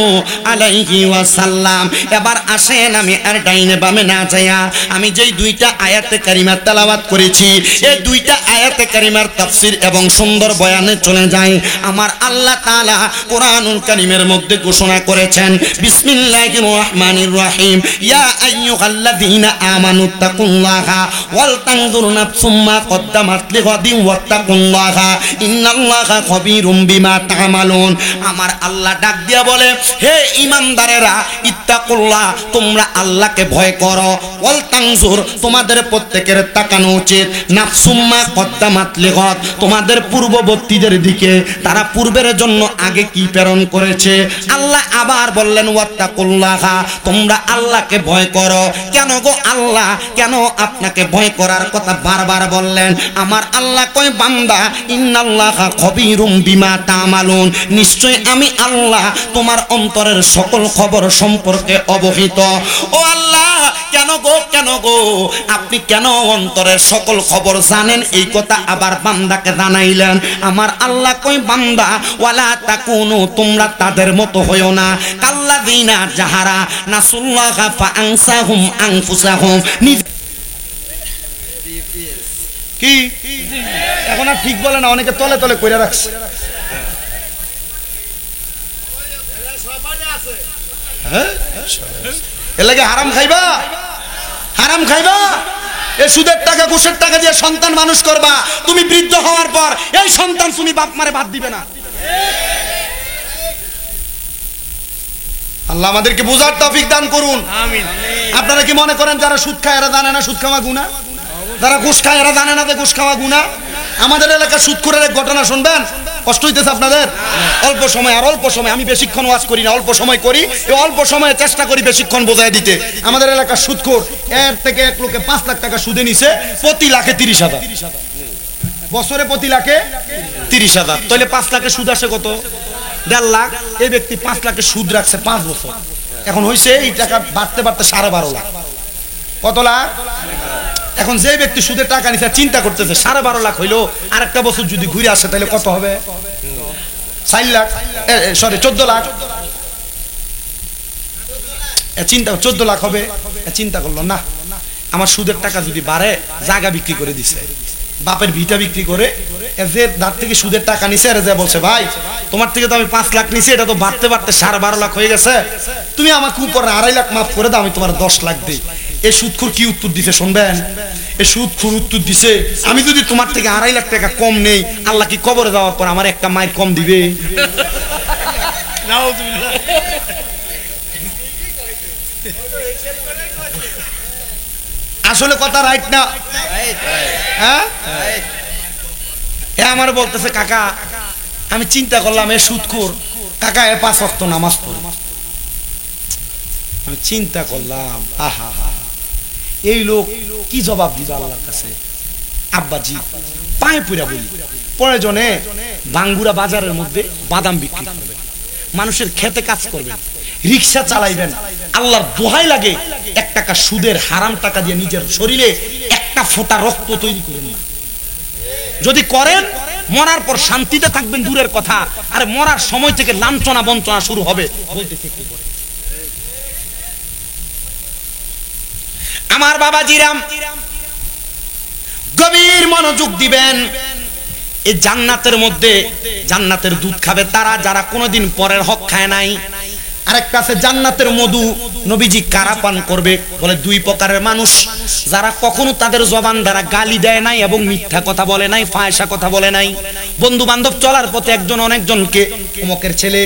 আলাইহি ওয়াসাল্লাম এবার আসেন আমি আর ডাইনে বামে না যায়া আমি যেই দুইটা আয়াতে কারিমা তেলাওয়াত করেছি এই দুইটা আয়াতে কারিমার তাফসীর এবং সুন্দর বয়ানে চলে যাই আমার আল্লাহ তাআলা কোরআনুল কারীমের মধ্যে ঘোষণা করেছেন বিসমিল্লাহির রহমানির রহিম ইয়া আইয়ুহাল্লাযীনা আমানুত্তাকুল্লাহা ওয়াল তানজুর নাফসুম মা কদ্দামাত লিগাদিন ওয়াত্তাকুল্লাহা ইন্নাল্লাহা খবীরুম বিমা তা'মালুন আমার আল্লাহ ডাক দিয়া বলে হে ঈমানদারেরা ইত্তাকুল্লাহ তোমরা আল্লাহকে ভয় করো ওয়াল তানজুর তোমাদের প্রত্যেকের তাকানো উচিত নাফসুম মা কদ্দামাত লিগাদ তোমাদের পূর্ববর্তীদের দিকে তারা পূর্বের জন্য আগে কি প্রেরণ করেছে আল্লাহ আবার বললেন ওয়াত্তাকুল্লাহা তোমরা আল্লাহকে ভয় করো কেন গো আল্লাহ কেন আপনাকে ভয় করার কথা বারবার বললেন আমার আল্লাহ কয় বান্দা ইন্নাল্লাহা খবীরুম বিমা তা'মালুন নিশ্চয় আমি আল্লাহ তোমার অন্তরের সকল খবর সম্পর্কে অবহিত ও আল্লাহ কেন গো আপনি কেন অন্তরের সকল খবর জানেন এই কথা আবার বান্দাকে জানাইলেন আমার আল্লাহ কয় বান্দা ওয়ালা তাকুনু তোমরা তাদের মতো হইও না কাল্লাযিনা যাহারা নাসুল্লাহা ফাআনসাহুম আনফুসাহুম কি এখন আর ঠিক বলে না, অনেকে তলে তলে কইরা রাখছে। এর লাগে হারাম খাইবা, হারাম খাইবা। এই সুদের টাকা ঘুষের টাকা দিয়ে সন্তান মানুষ করবা, তুমি বৃদ্ধ হওয়ার পর এই সন্তান তুমি বাপ মারে বাদ দিবে না। আল্লাহ আমাদেরকে বোঝার তৌফিক দান করুন, আমিন। আপনারা কি মনে করেন যারা সুদ খায় এরা জানে না সুদ খাওয়া গুনাহ? যারা ঘুষ খায় এরা জানে না যে ঘুষ খাওয়া গুনাহ? আমাদের এলাকার সুদখোরের এক ঘটনা শুনবেন, কষ্ট হইতেছে আপনাদের? অল্প সময়, আর অল্প সময়, আমি বেশিক্ষণ ওয়াজ করি না, অল্প সময় করি, এই অল্প সময়ে চেষ্টা করি বেশিক্ষণ বোঝাই দিতে। আমাদের এলাকার সুদখোর এর থেকে এক লোকে 5 লাখ টাকা সুদে নিছে, প্রতি লাখে 30,000, বছরে প্রতি লাখে 30,000। তাহলে 5 লাখে সুদ আসে কত? 1.5 লাখ। এই ব্যক্তি 5 লাখে সুদ রাখছে 5 বছর, এখন হয়েছে এই টাকা বাড়তে বাড়তে 12.5 লাখ। কত লাখ? এখন যে ব্যক্তি সুদের টাকা নিছে চিন্তা করতেছে 12.5 লাখ হইলো, আরেকটা বছর যদি ঘুরে আসে তাহলে কত হবে? 4 লাখ, সরি 14 লাখ। চিন্তা 14 লাখ হবে। চিন্তা করলো না, আমার সুদের টাকা যদি বাড়ে, জায়গা বিক্রি করে দিছে, বাপের ভিটা বিক্রি করে, যে তার থেকে সুদের টাকা নিছে আর যে বলছে ভাই তোমার থেকে তো আমি 5 লাখ নিছি, এটা তো বাড়তে বাড়তে 12.5 লাখ হয়ে গেছে, তুমি আমাকে উপরে 2.5 লাখ মাফ করে দাও, আমি তোমার 10 লাখ দিই। এই সুদখোর কি উত্তর দিছে শুনবেন? এই সুদখোর উত্তর দিছে, আমি যদি তোমার থেকে 2.5 লাখ টাকা কম নেই, আল্লাহ কি কবরে যাওয়ার পর আমার একটা মায়ের কম দিবে? আসলে কথা রাইট না? হ্যাঁ, আমার বলতেছে কাকা আমি চিন্তা করলাম এ সুদখোর, কাকা এ 5 ওয়াক্ত নামাজ পড়ে। আমি চিন্তা করলাম আহা এই লোক কি জবাব দিবে আল্লাহর কাছে? আব্বাজি পায়ে পুরা বলি, প্রয়োজনে বাঙ্গুরা বাজারের মধ্যে বাদাম বিক্রি করবেন, মানুষের খেতে কাজ করবেন, রিক্সা চালাইবেন, আল্লাহর দোহাই লাগে 1 টাকা সুদের হারাম টাকা দিয়ে নিজের শরীরে একটা ফোঁটা রক্ত তৈরি করেন না। যদি করেন মরার পর শান্তিতে থাকবেন দূরের কথা, আর মরার সময় থেকে লাঞ্ছনা বঞ্চনা শুরু হবে। আমার বাবাজিরাম গভীর মনোযোগ দিবেন। এই জান্নাতের মধ্যে জান্নাতের দুধ খাবে তারা যারা কোনোদিন পরের হক খায় নাই। আরেকটা আছে জান্নাতের মধু, নবীজি কারা পান করবে? বলে 2 প্রকারের মানুষ, যারা কখনো তাদের জবান দ্বারা গালি দেয় নাই এবং মিথ্যা কথা বলে নাই, ফায়সা কথা বলে নাই। বন্ধু বান্ধব চলার পথে একজন অনেকজনকে উমকের ছেলে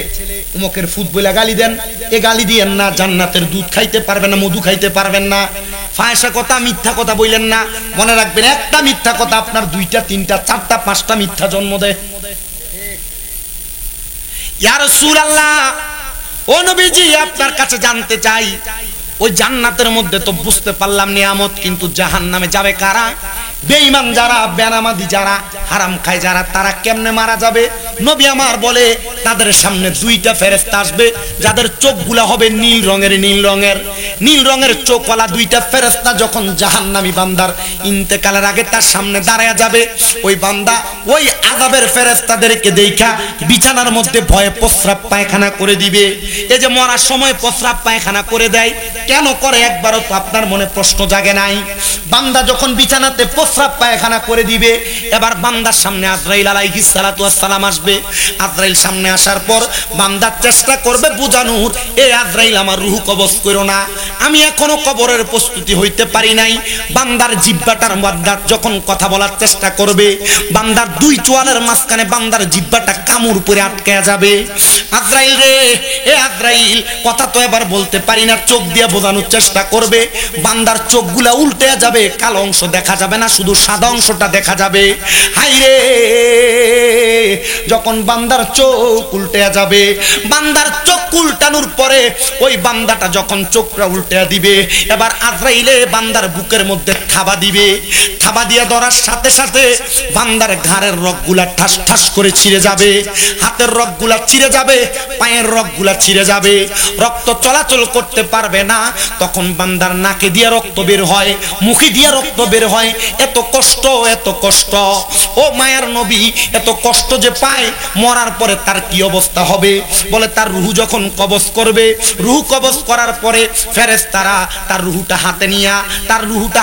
উমকের ফুট বলে গালি দেন, এ গালি দিয়েন না, জান্নাতের দুধ খাইতে পারবেন না, মধু খাইতে পারবেন না। ফায়সা কথা মিথ্যা কথা বললেন না, মনে রাখবেন একটা মিথ্যা কথা আপনার 2টা 3টা 4টা 5টা মিথ্যা জন্ম দেয়। ইয়া রাসূলুল্লাহ, ও নবীজি আপনার কাছে জানতে চাই, ওই জান্নাতের মধ্যে তো বুঝতে পারলাম নিয়ামত, কিন্তু জাহান্নামে যাবে কারা? বেঈমান যারা, বেনামাজি যারা, হারাম খায় যারা, তারা কেমনে মারা যাবে? নবী আমার বলে তাদের সামনে 2টা ফেরেশতা আসবে, যাদের চোখগুলো হবে নীল রঙের, নীল রঙের চোখওয়ালা 2টা ফেরেশতা যখন জাহান্নামী বান্দার ইন্তেকালের আগে তার সামনে দাঁড়ায়া যাবে, ওই বান্দা ওই আযাবের ফেরেশতাদেরকে দেখা বিছানার মধ্যে ভয়ে প্রস্রাব পায়খানা করে দিবে। এই যে মরার সময় প্রস্রাব পায়খানা করে দেয়, কেন করে একবারও তো আপনার মনে প্রশ্ন জাগে নাই? বান্দা যখন বিছানাতে প্রস্রাব পায়খানা করে দিবে, এবার বান্দার সামনে আজরাইল আলাইহিস সালাতু ওয়াস সালাম আসবে। আজরাইল সামনে আসার পর বান্দা চেষ্টা করবে বুঝানোর, এই আজরাইল আমার রূহ কবজ করো না, আমি এখনো কবরের প্রস্তুতি হইতে পারি নাই। বান্দার জিহ্বাটার মধ্যে যখন কথা বলার চেষ্টা করবে, বান্দার 2 চোয়ালের মাঝখানে বান্দার জিহ্বাটা কামড় পরে আটকে যাবে। আজরাইল রে, এ আজরাইল কথা তো এবার বলতে পারি না, চোখ দিয়ে বোঝানোর চেষ্টা করবে, বান্দার চোখগুলা উল্টে যাবে, কালো অংশ দেখা যাবে না, শুধু সাদা অংশটা দেখা যাবে। হাইরে যখন বান্দার চোখ উল্টে যাবে, বান্দার চোখ উল্টানোর পরে ওই বান্দাটা যখন চোখটা উল্টে দিবে, এবার আজরাইলে বান্দার বুকের মধ্যে থাবা দিবে। থাবা দিয়ে ধরার সাথে সাথে বান্দার ঘাড়ের রগগুলা ঠাস ঠাস করে ছিঁড়ে যাবে, হাতের রগগুলা ছিঁড়ে যাবে, পায়ের রগগুলা ছিঁড়ে যাবে, রক্ত চলাচল করতে পারবে না। তখন বান্দার নাকে দিয়ে রক্ত বের হয়, মুখে দিয়ে রক্ত বের হয়, এত কষ্ট, এত কষ্ট। ও মায়ার নবী এত কষ্ট যে পায় মরার পরে তার কি অবস্থা হবে? বলে তার রুহু যখন কবজ করবে, রুহু কবজ করার পরে ফেরেশতারা তার রুহুটা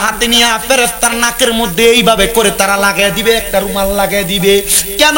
হাতে নিয়া ফেরেশতার নাকের মধ্যে এইভাবে করে তারা লাগিয়ে দিবে, একটা রুমাল লাগিয়ে দিবে। কেন?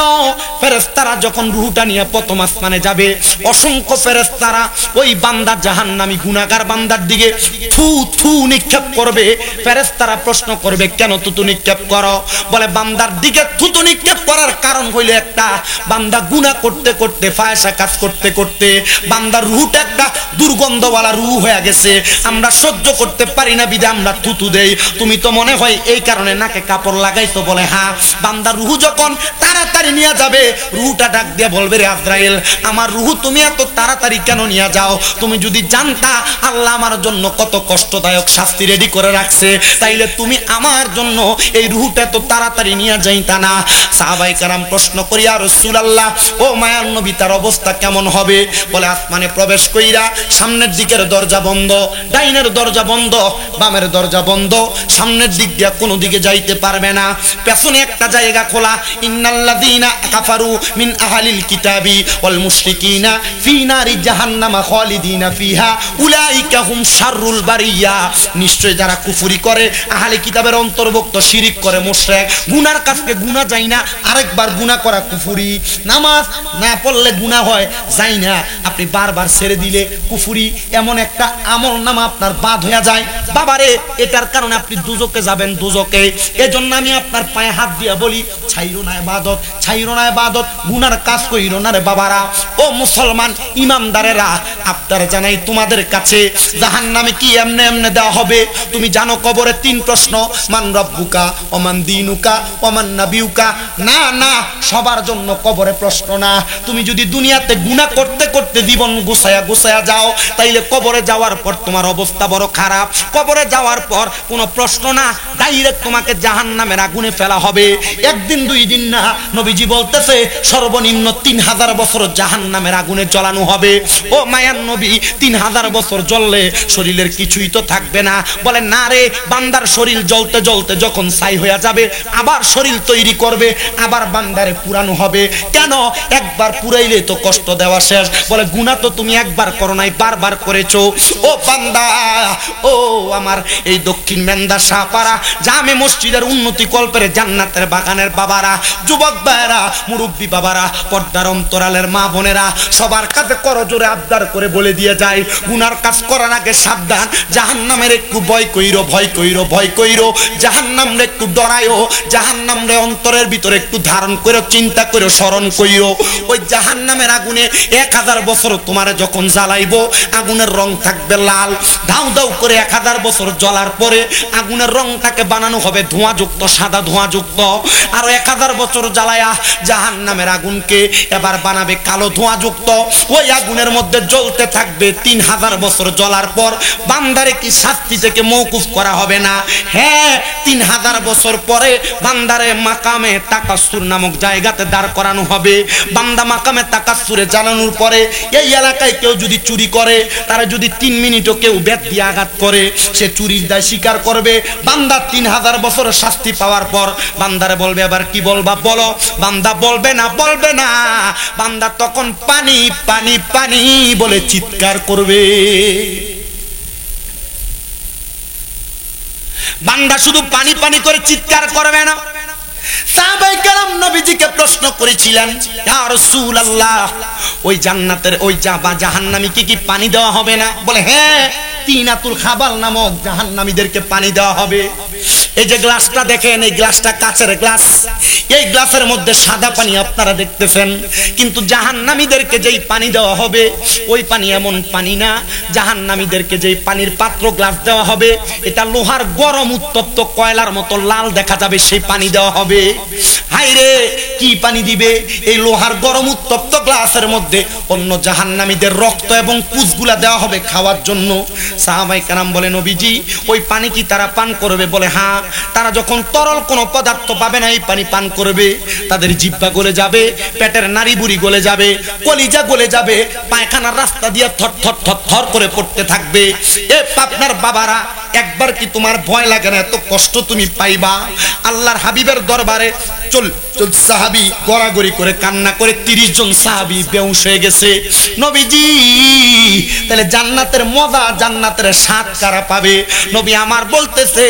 ফেরেশতারা যখন রুহুটা নিয়ে প্রথম আসমানে যাবে, অসংখ্য ফেরেশতারা ওই বান্দা জাহান্নামী গুনাহগার বান্দার দিকে থু থু নিক্ষেপ করবে। ফেরেশতারা প্রশ্ন করবে, কেন থুতু নিক্ষেপ করো? বলে বান্দার দিকে থুতু নিক্ষেপ করার কারণ হইল একটা, বান্দা গুনাহ করতে করতে ফায়সা কাজ করতে করতে বান্দার রুহুটা একটা দুর্গন্ধওয়ালা রুহু হয়ে গেছে, আমরা সহ্য করতে পারি না বিধায় আমরা থুতু দেই। তুমি তো মনে হয় এই কারণে নাকে কাপড় লাগাইছো। বলে হ্যাঁ। বান্দার রুহু যখন তাড়াতাড়ি নিয়ে যাবে, রুহুটা ডাক দিয়ে বলবে, রে আজরাইল, আমার রুহু তুমি এত তাড়াতাড়ি কেন নিয়ে যাও? তুমি যদি জানতা আল্লাহ আমার জন্য কত কষ্টদায়ক শাস্তি রেডি করে রাখছে, তাইলে তুমি আমার জন্য এই রুহুটা এত তাড়াতাড়ি নিয়ে যাইতা না। সাহাবায়ে কেরাম প্রশ্ন করি, ইয়া রাসূলুল্লাহ, ও মায়ার নবী তার অবস্থা কেমন হবে? বলে আসমানে প্রবেশ কইরা সামনের দিকের দরজা বন্ধ, ডাইনের দরজা বন্ধ, বামের দরজা বন্ধ, সামনের দিক দিয়ে কোনো দিকে যাইতে পারবে না, পেছনে একটা জায়গা খোলা। ইন্নাল্লাযীনা কাফারু মিন আহলিল কিতাবি ওয়াল মুশরিকিনা ফি নারি জাহান্নামা খালিদিনা ফিহা উলাইকা হুম শাররুল বারিয়া। নিশ্চয় যারা কুফরি করে, আহলে কিতাবের অন্তর্ভুক্ত, শিরিক করে, মুশরিক, গুনার কাজকে গুনাহ যায় না, আরেকবার গুনাহ করা কুফরি। নামাজ না পড়লে গুনাহ হয় যায় না, আপনি বারবার ছেড়ে দিলে কুফরি। এমন একটা আমল নামা আপনার বাদ হয়ে যায়, বাবারে এটার কারণে আপনি দুজকে যাবেন, দুজকে। এজন্য আমি আপনার পায়ে হাত দিয়া বলি, ছাইরো না ইবাদত, ছাইরো না ইবাদত, গুনার কাজ কইরো না রে বাবারা। ও মুসলমান ইমানদারেরা, আপনারা জানাই তোমাদের কাছে জাহান্নামে কি এমনে এমনে দেওয়া হবে? তুমি জানো কবরে 3 প্রশ্ন, মান রব্বুকা ওমান দীনুকা ওমান নাবিয়ুকা। না না, সবার জন্য কবরে প্রশ্ন না। তুমি যদি দুনিয়াতে গুনাহ করতে করতে জীবন গুছায়া যাও, তাইলে কবরে যাওয়ার পর তোমার অবস্থা বড় খারাপ। কবরে যাওয়ার পর কোনো প্রশ্ন না, ডাইরেক্ট তোমাকে জাহান্নামের আগুনে ফেলা হবে। একদিন 2 দিন না, নবীজি বলতেছে সর্বনিম্ন 3000 বছর জাহান্নামের আগুনে জ্বলানো হবে। ও মায়ার নবী, 3000 বছর জ্বললে শরীরের কিছুই তো থাকবে না। বলে না রে, বান্দার শরীর জ্বলতে জ্বলতে যখন ছাই হয়ে যাবে, আবার শরীর তৈরি করবে, আবার বান্দারে পুরানো হবে। কেন? একবার পুরাইলে তো কষ্ট দেওয়া শেষ। বলে গুনাহ তো তুমি একবার করো নাই, বারবার করেছো। ও বান্দা, ও আমার এই দক্ষিণ মেন্দা শাহপাড়া জামে মসজিদের উন্নতি কল্পের জান্নাতের বাগানের বাবারা, যুবক ভাইরা, মুরব্বী বাবারা, পর্দার অন্তরালের মা বোনেরা, সবার কাছে করজোরে আবদার করে বলে দিয়ে যায়, গুনার কাজ করার আগে সাবধান, জাহান্নামের একটু ভয় কইরো, ভয় কইরো, ভয় কইরো, জাহান্নামরে একটু ডরায়ো, জাহান্নামরে অন্তরের ভিতরে একটু ধারণ করে চিন্তা করে স্মরণ কইরো। ওই জাহান্নামের আগুনে 1000 বছর তোমারে যখন জ্বালাইবো, আগুনের রং থাকবে লাল, দাউ দাউ করে 1000 বছর জ্বলার পরে আগুনের রংটাকে বানানো হবে ধোঁয়াযুক্ত, সাদা ধোঁয়াযুক্ত। আর 1000 বছর জ্বালায়া জাহান্নামের আগুনকে এবার বানাবে কালো ধোঁয়াযুক্ত। ওই আগুনের মধ্যে জ্বলতে থাকবে 3000 বছর জ্বলার পর বান্দারে কি শাস্তি থেকে মওকুফ করা হবে না? হ্যাঁ, 3000 বছর পরে বান্দারে মাকামে তাকাসসুর নামক জায়গাতে দাঁড় করানো হবে। বান্দা মাকামে তাকাসসুরে জানানোর পরে এই এলাকায় কেউ যদি চুরি করে, তারা যদি 3 মিনিটও কেউ বেত দিয়ে আঘাত করে, সে চুরির দায় স্বীকার করবে। বান্দা 3000 বছর শাস্তি পাওয়ার পর বান্দারে বলবে, আবার কি বলবা বলো? বান্দা বলবে না, বলবে না। বান্দা তখন পানি পানি পানি বলে চিৎকার করবে। বান্দা শুধু পানি পানি করে চিৎকার করবে না। সাহাবায়ে কেরাম নবীজিকে প্রশ্ন করেছিলেন, ইয়া রাসূলুল্লাহ, ওই জান্নাতের ওই জাহান্নামীকে কি পানি দেওয়া হবে না? বলে হ্যাঁ, তিনাতুল খাবাল নামক জাহান্নামীদেরকে পানি দেওয়া হবে। এই যে গ্লাসটা দেখেন, এই গ্লাসটা কাচের গ্লাস, এই গ্লাসের মধ্যে সাদা পানি আপনারা দেখতেছেন, কিন্তু জাহান্নামীদেরকে যেই পানি দেওয়া হবে ওই পানি এমন পানি না। জাহান্নামীদেরকে যেই পানির পাত্র গ্লাস দেওয়া হবে, এটা লোহার গরম উত্তপ্ত কয়লার মতো লাল দেখা যাবে, সেই পানি দেওয়া হবে। হায় রে, কি পানি দিবে? এই লোহার গরম উত্তপ্ত গ্লাসের মধ্যে অন্য জাহান্নামীদের রক্ত এবং পুঁজগুলা দেওয়া হবে খাওয়ার জন্য। সাহাবায়ে কেরাম বলে, নবীজি ওই পানি কি তারা পান করবে? বলে হ্যাঁ, তারা যখন তরল কোনো পদার্থ পাবে না এই পানি পান করবে। তাদের জিহ্বা গলে যাবে, পেটের নাড়ি বুড়ি গলে যাবে, কলিজা গলে যাবে, পায়খানার রাস্তা দিয়ে থর থর থর থর করে পড়তে থাকবে। এ আপনার বাবারা, একবার কি তোমার ভয় লাগে না এত কষ্ট তুমি পাইবা? আল্লাহর হাবিবের দরবারে চল সাহাবী গড়াগড়ি করে কান্না করে 30 জন সাহাবী বেহুশ হয়ে গেছে। নবীজি তাহলে জান্নাতের মজা, জান্নাতের স্বাদ কারা পাবে? নবী আমার বলতেছে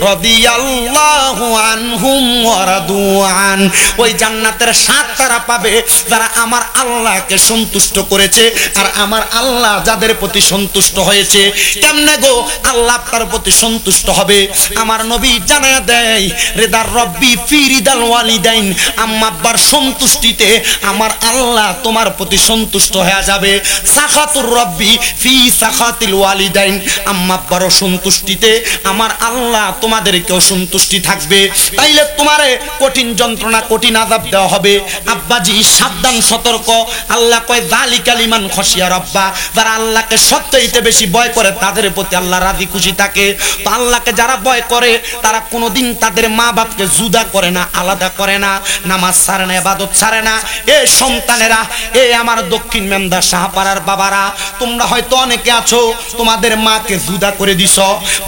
রাদিয়াল্লাহু আনহুম ওয়া রাদু আন, ওই জান্নাতের স্বাদ তারা পাবে যারা আমার আল্লাহকে সন্তুষ্ট করেছে আর আমার আল্লাহ যাদের প্রতি সন্তুষ্ট হয়েছে। কেমনে গো আল্লাহ তার প্রতি সন্তুষ্ট হবে? আমার নবী জানায়া দেয় রিদার রব্বি ফি রিদাল ওয়ালিদাইন, আম্মা আব্বার সন্তুষ্টিতে আমার আল্লাহ তোমার প্রতি সন্তুষ্ট হয়ে যাবে। সাখাতুর রব্বি ফি সাখাতিল ওয়ালিদাইন, আম্মা আব্বার সন্তুষ্টিতে আমার আল্লাহ তোমাদেরকেও সন্তুষ্টি থাকবে। তাইলে তোমারে কঠিন যন্ত্রণা কঠিন আযাব দেওয়া হবে। আব্বাজি সাবধান সতর্ক। আল্লাহ কয় যালিকা লিমান খশিয়া রাব্বা, যারা আল্লাহকে সবচাইতে বেশি ভয় করে তাদের প্রতি আল্লাহ রাজি খুশি থাকে। তো আল্লাহকে যারা ভয় করে তারা কোনোদিন তাদের মা বাপকে জুদা করে না, আলাদা করে না, নামাজ ছাড়ে না, ইবাদত ছাড়ে না। এ সন্তানেরা, এ আমার দক্ষিণ মেমদা শাহপাড়ার বাবারা, তোমরা হয়তো অনেকে আছো তোমাদের মাকে জুদা করে দিছ।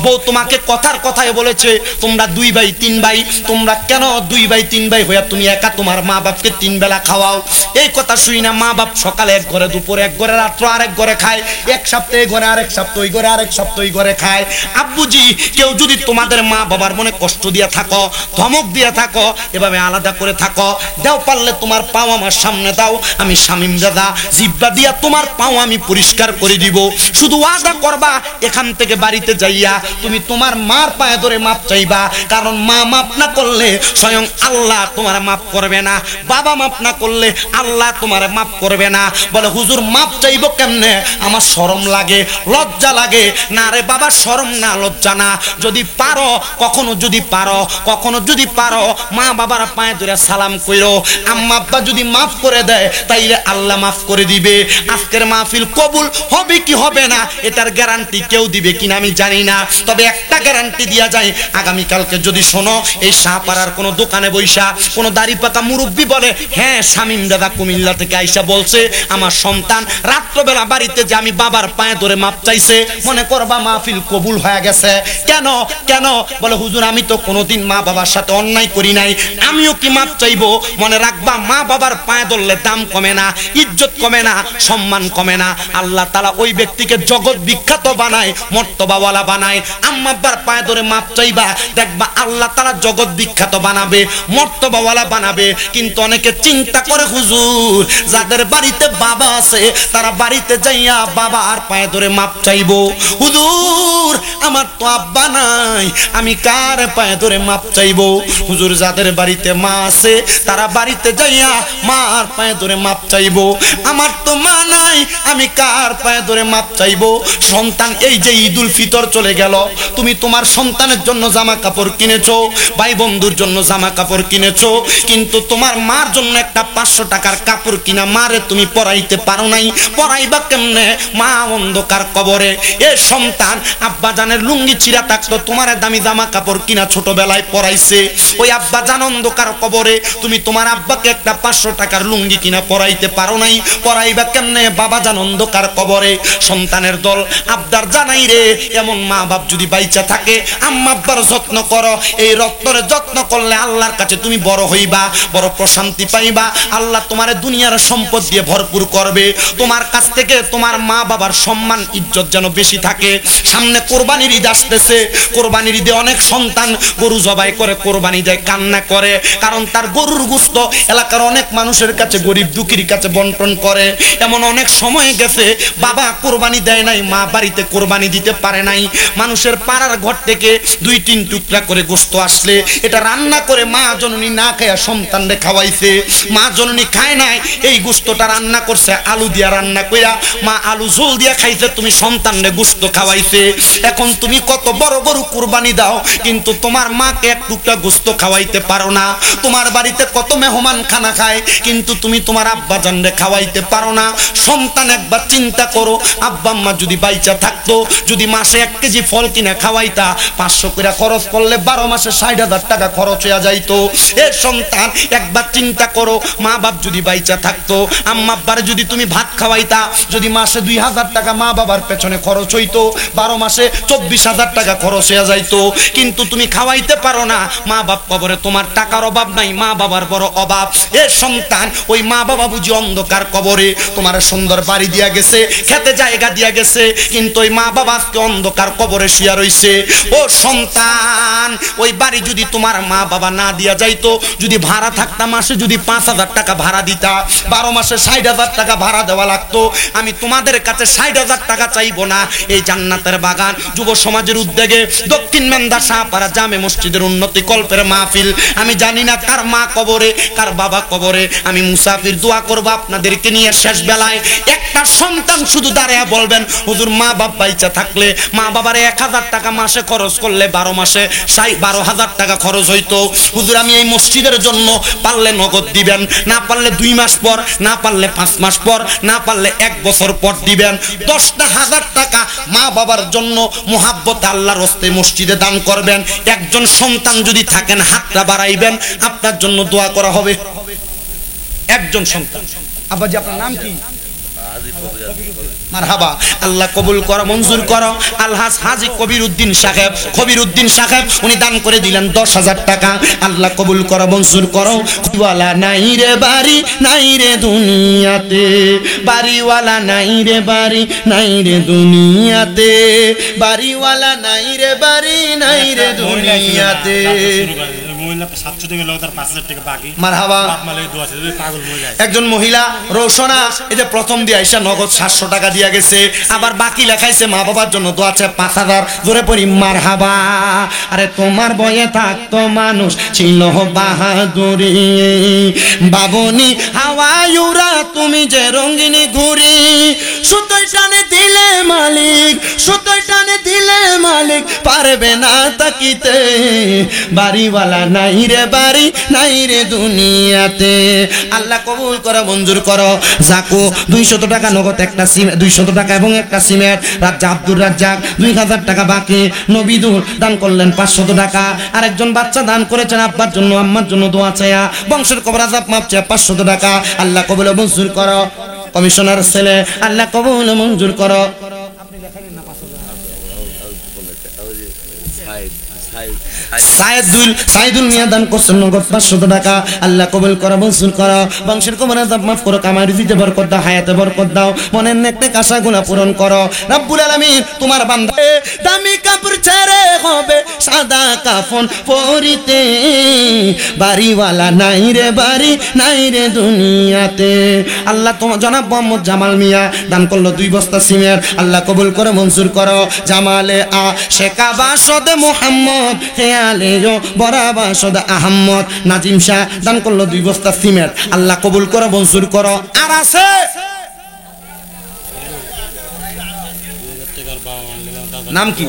বউ তোমাকে কথার কথায় বলেছে তোমরা 2 ভাই 3 ভাই, তোমরা কেন 2 ভাই 3 ভাই হইয়া তুমি একা তোমার মা বাপকে 3 বেলা খাওয়াও? এই কথা শুই না মা বাপ সকালে এক ঘরে, দুপুরে এক ঘরে, রাত্র আরেক ঘরে খায়, এক সপ্তাহে ঘরে, আরেক সপ্তাহ ওই ঘরে, আরেক সপ্তাহ ওই ঘরে খায়। আব্বুজি কেউ যদি তোমাদের মা বাবার মনে কষ্ট দিয়া থাকো, ধমক দিয়া থাকো, এভাবে আলাদা করে থাকো, দাও পারলে তোমার পাও আমার সামনে দাও, আমি শামীম দাদা জিব্বা দিয়া তোমার পাও আমি পরিষ্কার করে দিব। শুধু ওয়াদা করবা এখান থেকে বাড়িতে যাইয়া তুমি তোমার মার পায়ে ধরে মাপ চাইবা, কারণ মা মাপ না করলে স্বয়ং আল্লাহ তোমার মাপ করবে না, বাবা মাপ না করলে আল্লাহ তোমার মাপ করবে না। বলে হুজুর মাপ চাইবো কেমনে? আমার শরম লাগে, লজ্জা লাগে। না রে বাবা, শরম না লজ্জা না। যদি পারো, কখনো যদি পারো মা বাবার পায়ে ধরে সালাম কইরো। আম্মা আব্বা যদি মাফ করে দেয় তাইলে আল্লাহ মাফ করে দিবে। আজকের মাহফিল কবুল হবে কি হবে না এটার গ্যারান্টি কেউ দিবে কিনা আমি জানি না, তবে একটা গ্যারান্টি দিয়া যায়, আগামীকালকে যদি শোনো এই শাহপাড়ার কোনো দোকানে বইসা কোনো দাড়ি পাকা মুরব্বী বলে হ্যাঁ শামীম দাদা কুমিল্লা থেকে আইসা বলছে আমার সন্তান রাত্রবেলা বাড়িতে যে আমি বাবার পায়ে ধরে মাপ চাইছে, মনে করবা মাহফিল কবুল হয়ে গেছে। কেন কেন? বলে হুজুর আমি তো কোনোদিন মা বাবার সাথে অন্যায় করি নাই, আমিও কি মাপ চাইবো? মনে রাখবা মা বাবার পায়ে ধরলে দাম কমে না, ইজ্জত কমে না, সম্মান কমে না। আল্লাহ তাআলা ওই ব্যক্তিকে জগৎ বিখ্যাত বানায়, মর্তবাওয়ালা বানায়। আম্মা আব্বার পায়ে ধরে মাপ চাইবা, দেখবা আল্লাহ তাআলা জগৎ বিখ্যাত বানাবে, মর্তবাওয়ালা বানাবে। কিন্তু অনেকে চিন্তা করে হুজুর যাদের বাড়িতে বাবা আছে তারা বাড়িতে যাইয়া বাবার পায়ে ধরে মাপ চাইবো। হুজুর আমার তো আব্বা নাই, আমি কার পায়ে ধরে মাপ চাইবো? হুজুর যাদের বাড়িতে মা আছে তারা বাড়িতে যাইয়া মার পায়ে ধরে মাপ চাইবো। আমার তো মা নাই, আমি কার পায়ে ধরে মাপ চাইবো? সন্তান এই যে ঈদুল ফিতর চলে গেল, তুমি তোমার সন্তানের জন্য জামা কাপড় কিনেছো, ভাই বন্ধুর জন্য জামা কাপড় কিনেছো, কিন্তু তোমার মার জন্য একটা 500 টাকার কাপড় কিনা মারে তুমি পরাইতে পারো নাই। পরাইবা কেমনে? মা অন্ধকার কবরে। এ সন্তান আব্বা জানের লুঙ্গি ছিঁড়া থাকতো, তোমার দামি জামা কাপড় কিনা ছোটবেলায় পরাইছে, ওই আব্বা জান অন্ধকার কবরে, তুমি তোমার আব্বাকে একটা 500 টাকার লুঙ্গি কিনা পরাইতে পারো নাই। পরাইবা কেমনে? বাবা জান অন্ধকার কবরে। সন্তানের দল আবদার জানাই রে, এমন মা বাপ যদি বাইচা থাকে আম্মা আব্বার যত্ন করো। এই রত্নরে যত্ন করলে আল্লাহর কাছে তুমি বড় হইবা, বড় প্রশান্তি পাইবা। আল্লাহ তোমার দুনিয়ার সম্পদ দিয়ে ভরপুর করবে। তোমার কাছ থেকে তোমার মা বাবার সম্মান ইজ্জত যেন বেশি থাকে। সামনে কোরবানির ঈদ আসতেছে, কোরবানির ঈদে অনেক সন্তান গরু জবাই করে কোরবানি দেয়, কান্না করে, কারণ তার গরুর গোশত এলাকার অনেক মানুষের কাছে, গরিব দুঃখীর কাছে বন্টন করে। এমন অনেক সময় গেছে বাবা কোরবানি দেয় নাই, মা বাড়িতে কোরবানি দিতে পারে নাই। মানুষের পাড়ার ঘর থেকে 2-3 টুকরা করে গোশত আসলে এটা রান্না করে মা জননী না খায় সন্তানরে খাওয়াইছে। মা জননী খায় নাই, এই গোশতটা রান্না করছে আলু দিয়া রান্না কইরা, মা আলু ঝোল দিয়া খাইছে, তুমি সন্তানরে গোশত খাওয়াইছে। এখন তুমি কত বড় গরু কুরবানি দাও, কিন্তু তোমার মাকে এক টুকরা গোশত খাওয়াইতে পারো না। তোমার বাড়িতে কত মেহমান খানা খায়, কিন্তু তুমি তোমার আব্বা জানরে খাওয়াইতে পারো না। সন্তান একবার চিন্তা করো, আব্বা আম্মা যদি বাইচা থাকতো, যদি মাসে 1 কেজি ফল কিনা খাওয়াইতা, 500 করে খরচ করলে 12 মাসে 60,000 টাকা খরচ হয়ে যাইতো। এ সন্তান একবার চিন্তা করো, মা বাপ যদি বাইচা থাকতো, আম্মা আব্বারে যদি তুমি ভাত খাওয়াইতা, যদি মাসে 2000 টাকা মা বাবার পেছনে খরচ হইতো, 12 মাসে 24,000 টাকা খরচ হয়ে যাইতো, কিন্তু তুমি খাওয়াইতে পারো না। মা বাপ কবরে, তোমার টাকার অভাব নাই, মা বাবার বড় অভাব। এ সন্তান, ওই মা বাবা বুঝি অন্ধকার কবরে, তোমার সুন্দর বাড়ি দিয়া গেছে, খেতে জায়গা দিয়া গেছে, কিন্তু ওই মা বাবা আজকে অন্ধকার কবরে শুয়ে রইছে। ও সন্তান, ওই বাড়ি যদি তোমার মা বাবা না দিয়া যাইতো, যদি ভাড়া থাকতা, মাসে যদি 5,000 টাকা ভাড়া দিতা, 12 মাসে 60,000 টাকা ভাড়া দেওয়া লাগতো। আমি তোমাদের কাছে 60,000 টাকা চাইবো না। এই জান্নাতের বাগান যুব সমাজের উদ্যোগে দক্ষিণ মেন্দা শাহপাড়া জামে মসজিদের উন্নতি কল্পের মাহফিল। আমি জানি না কার মা কবরে, কার বাবা কবরে। আমি মুসাফির দোয়া করব আপনাদেরকে নিয়ে, শেষ বেলায় একটা সন্তান শুধু দাঁড়ায়া বলবেন, হুজুর মা বাপ বাইচা থাকলে মা বাবার 1,000 টাকা মাসে খরচ করলে 12 মাসে 12,000 টাকা খরচ হইতো। হুজুর আমি এই মসজিদের জন্য পারলে নগদ দিবেন, না পারলে 2 মাস পর, না পারলে 5 মাস পর, না পারলে 1 বছর পর দিবেন। 10,000 টাকা মা বাবার জন্য মুহাব্বতে আল্লাহর হস্তে মসজিদে দান করবেন। একজন সন্তান যদি থাকেন, হাতটা বাড়াইবেন, আপনার জন্য দোয়া করা হবে। একজন সন্তান। আব্বাজি আপনার নাম কি? মারহাবা, আল্লাহ কবুল করো, মঞ্জুর করো। আলহাজ হাজী কবির উদ্দিন সাহেব উনি দান করে দিলেন 10,000 টাকা। আল্লাহ কবুল করো, মঞ্জুর করো। বাড়িওয়ালা নাই রে বাড়ি, নাই রে দুনিয়াতে, বাড়িওয়ালা নাই রে বাড়ি, নাই রে দুনিয়াতে, বাড়িওয়ালা নাই রে বাড়ি, নাই রে দুনিয়াতে। একজন মহিলা রোশনা, এই যে প্রথম দিয়ে আইসা নগদ 700 টাকা দিয়া গেছে, আবার বাকি লেখাইছে মা বাবার জন্য দোয়া আছে 5,000। জোরে পড়ি মারহাবা। আরে তোমার বয়ে থাকতো মানুষ ছিল বাহাদুরি, বাবনি হাওয়ায়ুরা তুমি যে রঙিনী ঘুরি, সুতোয় টানে দিলে মালিক, সুতোয় টানে দিলে মালিক পারবে না তাকিতে, বাড়িওয়ালা নাই রে বাড়ি, নাই রে দুনিয়াতে। আল্লাহ কবুল করো, মঞ্জুর করো। জাকু 200 টাকা নগদ, একটা সিমেন্ট 200 টাকা এবং একটা সিমেন্ট। রাজ্জা আব্দুর রাজ্জাক 2,000 টাকা বাকি। নবীদুল দান করলেন 500 টাকা। আরেকজন বাচ্চা দান করেছেন আব্বার জন্য, আম্মার জন্য দোয়া চায়া, বংশের কবর আযাব মাপ চায়া 500 টাকা। আল্লাহ কবুল মঞ্জুর করো। কমিশনার ছেলে, আল্লাহ কবুল মঞ্জুর করো। সাইদুল মিয়া দান করছেন নগদ 500 টাকা। আল্লাহ কবুল করো, মঞ্জুর করো। বংশের কবর আযাব মাফ করো, কামাই রিজিকে বরকত দাও, হায়াতে বরকত দাও, মনের নেক আশাগুলো পূরণ করো। রব্বুল আলামিন তোমার বান্দা দামি কাপড় ছেড়ে হবে সাদা কাফন পরিতে, বাড়িওয়ালা নাই রে বাড়ি, নাই রে দুনিয়াতে। আল্লাহ তোমার জনাব মোহাম্মদ জামাল মিয়া দান করলো 2 বস্তা সিমেন্ট। আল্লাহ কবুল করো, মঞ্জুর করো। জামালে আ শেখা বাসদ মোহাম্মদ, খেয়ালে বরাবা সদা আহম্মদ। নাজিম শাহ দান করলো 2 বস্তা সিমেন্ট। আল্লাহ কবুল করো, মঞ্জুর করো। আর আছে নাম কি?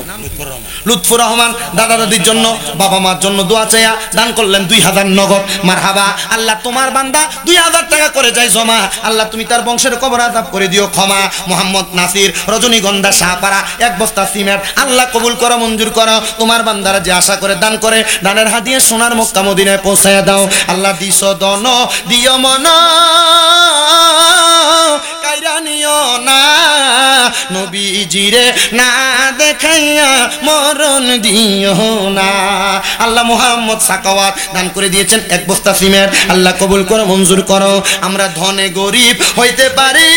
লুৎফুর রহমান দাদা দাদির জন্য, বাবা মার জন্য দোয়া চায়া দান করলেন 2,000 নগদ। মারহাবা। আল্লাহ তোমার বান্দা 2,000 টাকা করে যায় জমা। আল্লাহ তুমি তার বংশের কবর আযাব করে দিও ক্ষমা। মোহাম্মদ নাসির রজনীগন্ধা শাহপাড়া 1 বস্তা সিমেন্ট। আল্লাহ কবুল করো, মঞ্জুর করো। তোমার বান্দারা যে আশা করে দান করে, দানের হাত দিয়ে সোনার মক্কা মদিনায় পৌঁছায়া দাও। আল্লাহ দিছো দন দিও মন, কাইরা নিও না, নবীজিরে না দেখাইয়া মরণ দিও না। আল্লাহ মুহাম্মদ সাকাওয়াত দান করে দিয়েছেন 1 বস্তা সিমেন্ট। আল্লাহ কবুল করো, মঞ্জুর করো। আমরা ধনে গরিব হইতে পারি,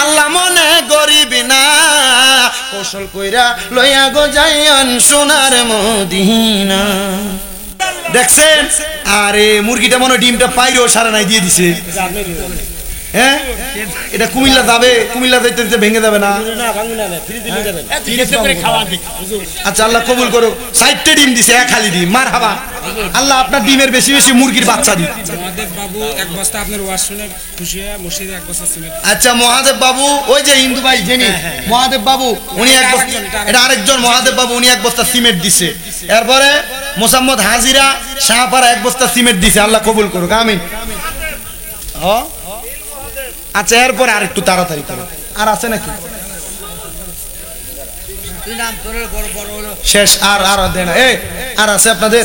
আল্লাহ মনে গরিব না, কৌশল কইরা লইয়া গো যাইয়ান সোনার মদিনা। দেখছেন? আরে মুরগিটা মনে ডিমটা পাইরো সারা নাই দিয়ে দিছে। হ্যাঁ, এটা কুমিল্লা যাবে, কুমিল্লা যাইতে যাইতে ভেঙে যাবে না? আচ্ছা, আল্লাহ কবুল করো। 4টে ডিম দিছে, 1 খালি ডিম। মারহাবা। আল্লাহ আপনার ডিমের বেশি বেশি মুরগির বাচ্চা দিন। আচ্ছা, মহাদেব বাবু, ওই যে হিন্দু ভাই যিনি মহাদেব বাবু, উনি 1 বস্তা, এটা আরেকজন মহাদেব বাবু, উনি 1 বস্তা সিমেন্ট দিছে। এরপরে মোসাম্মদ হাজিরা শাহপাড়া 1 বস্তা সিমেন্ট দিছে। আল্লাহ কবুল করুক, আমিন। আচ্ছা, এরপরে আর একটু তাড়াতাড়ি করো। আর আছে নাকি? শেষ? আর আর দেন। আর আছে আপনাদের?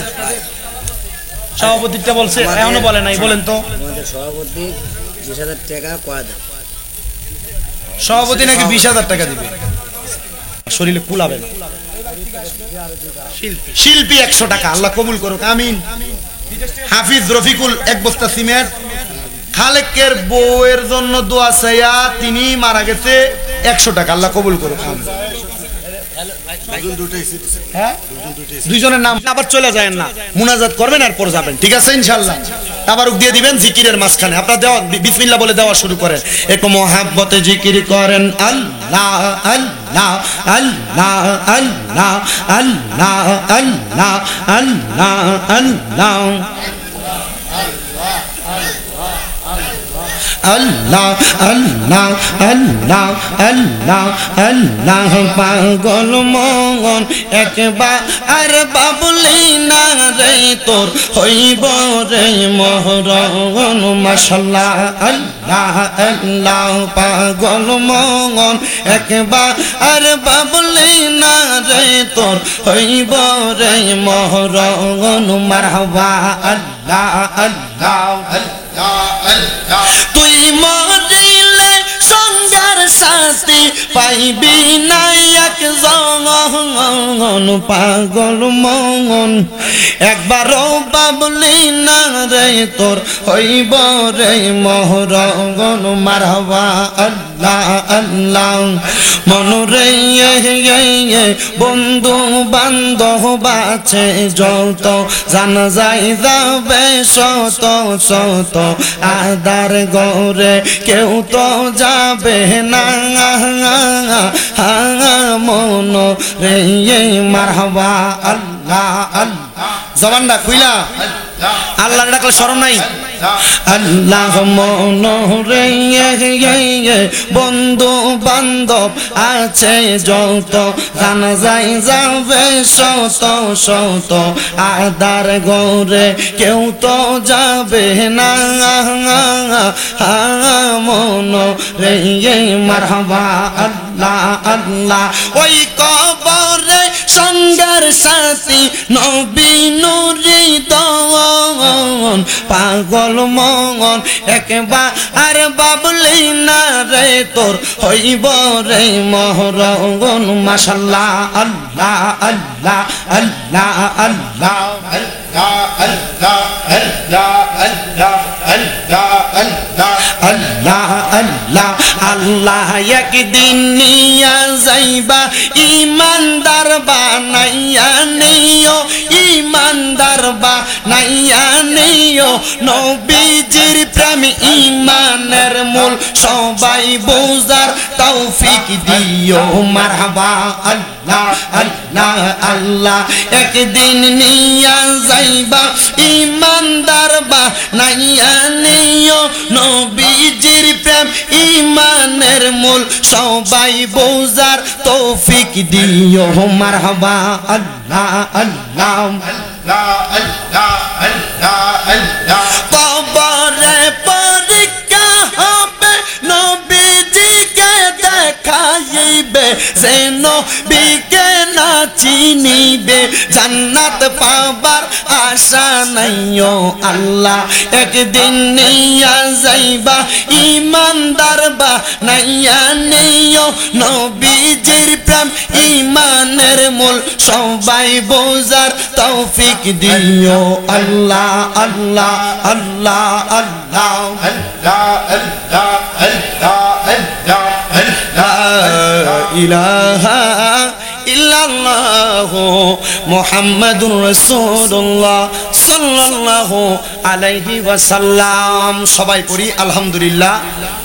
সভাপতিটা বলছে, এখনো বলে নাই, বলেন তো। সভাপতি 20,000 টাকা কয়দা। সভাপতি নাকি 20,000 টাকা দিবে, শরীরে কুলাবে না। শিল্পী 100 টাকা, আল্লাহ কবুল করুক, আমিন। হাফিজ রফিকুল 1 বস্তা সিমেন্ট। খালেকের বউয়ের জন্য দোয়া চাইয়া, তিনি মারা গেছে, 100 টাকা, আল্লাহ কবুল করুক, আমিন। হ্যাঁ, দুইজনের নাম আবার চলে যায় না, মুনাজাত করবেন এরপর যাবেন, ঠিক আছে ইনশাআল্লাহ। তাবারুক দিয়ে দিবেন জিকিরের মাঝখানে, আপনারা দেওয়া বিসমিল্লাহ বলে দেওয়া শুরু করেন, একটু মহাব্বতে জিকির করেন, আল্লাহ আল্লাহ আল্লাহ আল্লাহ আল্লাহ আল্লাহ আল্লাহ আল্লাহ আল্লাহ আল্লাহ আল্লাহ আল্লাহ আল্লাহ। পাগল মন একবার আর বাবুলি না রে তোর হইব রে মহরণ, মাশাআল্লাহ আল্লাহ আল্লাহ। পাগল মন একবার আর বাবুলি না রে তোর হইব রে মহরণ, মারহাবা আল্লাহ আল্লাহ আল্লাহ। তুই মরিলে সঙ্গের সাথী পাইবি না একজন, পাগল মন একবারও বাবলি না রে তোর হইব রে মহরণ, মারহাবা আল্লাহ আল্লাহ। মনরে বন্ধু বান্ধব আছে যত, জানা যায় যাবে শত শত, আদার গরে কেউ তো যাবে না, মন রে মারহাবা আল্লাহ আল্লাহ। জবানটা খুইলা আল্লাহ ডাকলে শরম নাই, আল্লাহ। মন রে বন্ধু বান্ধব আছে যত, জানা যায় যাবে শত শত, আদার গরে কেউ তো যাবে না, মন রে মারহাবা আল্লাহ আল্লাহ। ওই কবরে সঙ্গের সাথী নবী নুরি দন, পাগল মন একবার আর বাবলি না রে তোর হইব রে মহরণ, মাশাআল্লাহ আল্লাহ আল্লাহ আল্লাহ আল্লাহ আল্লাহ আল্লাহ আল্লাহ আল্লাহ আল্লাহ আল্লাহ আল্লাহ আল্লাহ। একদিন নিয়া যাইবা ইমানদার বানাইয়া নিও, ইমানদার বানাইয়া নিও, নবীজির প্রেম ইমানের মূল সবাই বুঝার তৌফিক দিও, মারহাবা আল্লাহ আল্লাহ আল্লাহ। একদিন নিয়া যাইবা ইমানদার বানাইয়া নিও, নবীজির প্রেম ইমানের মূল সবাই বুঝার তৌফিক দিও, মারহাবা আল্লাহ আল্লাহ আল্লাহ আল্লাহ আল্লাহ আল্লাহ। কবরে পরীক্ষা হবে নবীজিকে দেখাইবে, যে নবীকে না চিনিবে জান্নাত পাবার আশা নাইও আল্লাহ। একদিন নিয়া যাইবা ইমানদার বানাইয়া নিও, নবীজির প্রেম ইমানের মূল সবাই বুঝার তৌফিক দিও, আল্লাহ আল্লাহ আল্লাহ আল্লাহ আল্লাহ আল্লাহ আল্লাহ আল্লাহ আল্লাহ। ইলাহা ইল্লাল্লাহু মুহাম্মাদুর রাসূলুল্লাহ সাল্লাল্লাহু আলাইহি ওয়াসাল্লাম। সবাই পড়ি আলহামদুলিল্লাহ।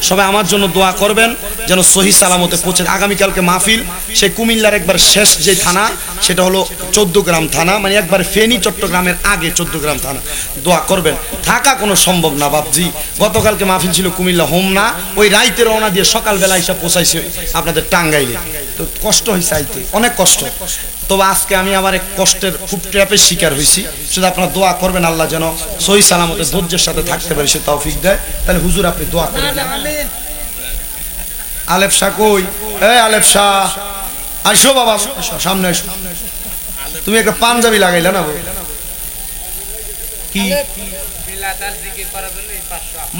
সবাই আমার জন্য দোয়া করবেন যেন সহি সালামতে পৌঁছে। আগামীকালকে মাহফিল, সেই কুমিল্লার একবার শেষ যে থানা সেটা হলো 14 গ্রাম থানা, মানে একবার ফেনী চট্টগ্রামের আগে 14 গ্রাম থানা। দোয়া করবেন, থাকা কোনো সম্ভব না বাপজি। গতকালকে মাহফিল ছিল কুমিল্লা হোমনা, ওই রাইতে রওনা দিয়ে সকালবেলা এসে পৌঁছাইছে আপনাদের টাঙ্গাইলে, তো কষ্ট হয়েছে আইতে, অনেক কষ্ট। তবে আজকে আমি আবার এক কষ্টের খুব ট্র্যাপের শিকার হয়েছি। শুধু আপনারা দোয়া করবেন আল্লাহ যেন সহি সালামতে ধৈর্যের সাথে থাকতে পারি, সে তৌফিক দেয়। তাহলে হুজুর আপনি দোয়া করেন। আলেফ শাহ কই? এই আলেফ শাহ আসো বাবা, সামনে আসো। তুমি একটা পাঞ্জাবি লাগাইলা না কি?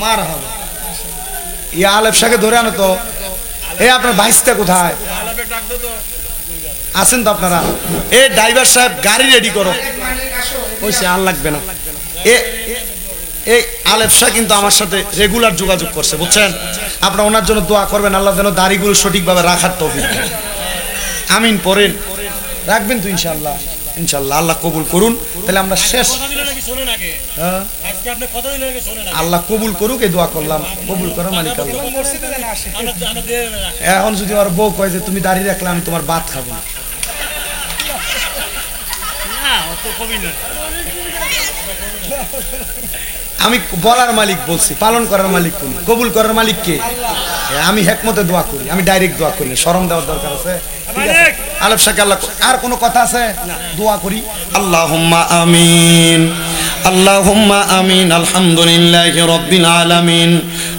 মার হবে ইয়া আলেফ শাহকে ধরে আনো তো। এই আপনার ভাইসটা কোথায়? আছেন তো আপনারা? এ ড্রাইভার সাহেব গাড়ি রেডি করো, ওই সে আর লাগবে না। এই আলেফ শাহ কিন্তু আমার সাথে রেগুলার যোগাযোগ করছে, বুঝছেন? আপনারা ওনার জন্য দোয়া করবেন, আল্লাহ যেন দাড়িগুলো সঠিকভাবে রাখার তৌফিক দেন। আমিন পড়েন, রাখবেন তো ইনশাআল্লাহ? ইনশাআল্লাহ আল্লাহ কবুল করুন। তাহলে আমরা শেষ, আল্লাহ কবুল করুক, এই দোয়া করলাম, কবুল করার মালিক আল্লাহ। এখন যদি আমার বউ কয় যে তুমি দাড়ি রাখলে আমি তোমার ভাত খাবো না, আমি বলার মালিক বলছি, পালন করার মালিক কোন? কবুল করার মালিক কে? আমি হেকমতে দোয়া করি, আমি ডাইরেক্ট দোয়া করি, শরম দেওয়ার দরকার আছে? আলেফ শাহ আল্লাহ, আর কোনো কথা আছে? দোয়া করি। আল্লাহুম্মা আমিন, আল্লাহুম্মা আমিন। আলহামদুলিল্লাহি রাব্বিল আলামিন,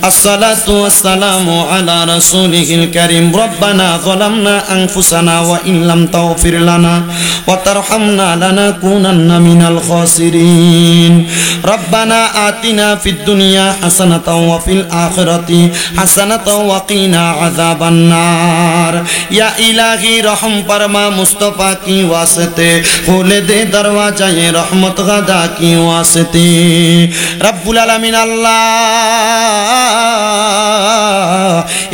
আসসালাতু ওয়াসসালামু আলা রাসূলিল কারীম। রব্বানা যালামনা আনফুসানা ওয়া ইন লাম তাগফির লানা ওয়া তারহামনা লানাকুনান্না মিনাল খাসিরিন। রব্বানা আতিনা ফিদ দুনিয়া হাসানাতাও ওয়া ফিল আখিরাতি হাসানাতাও ওয়া কিনা আযাবান নার। ইয়া ইলাহি রহম ফরমা মুস্তাফা কি ওয়াসতে, খুলে দে দরওয়াজায়ে রহমত গাদা কি ওয়াসতে। রব্বুল আলামিন আল্লাহ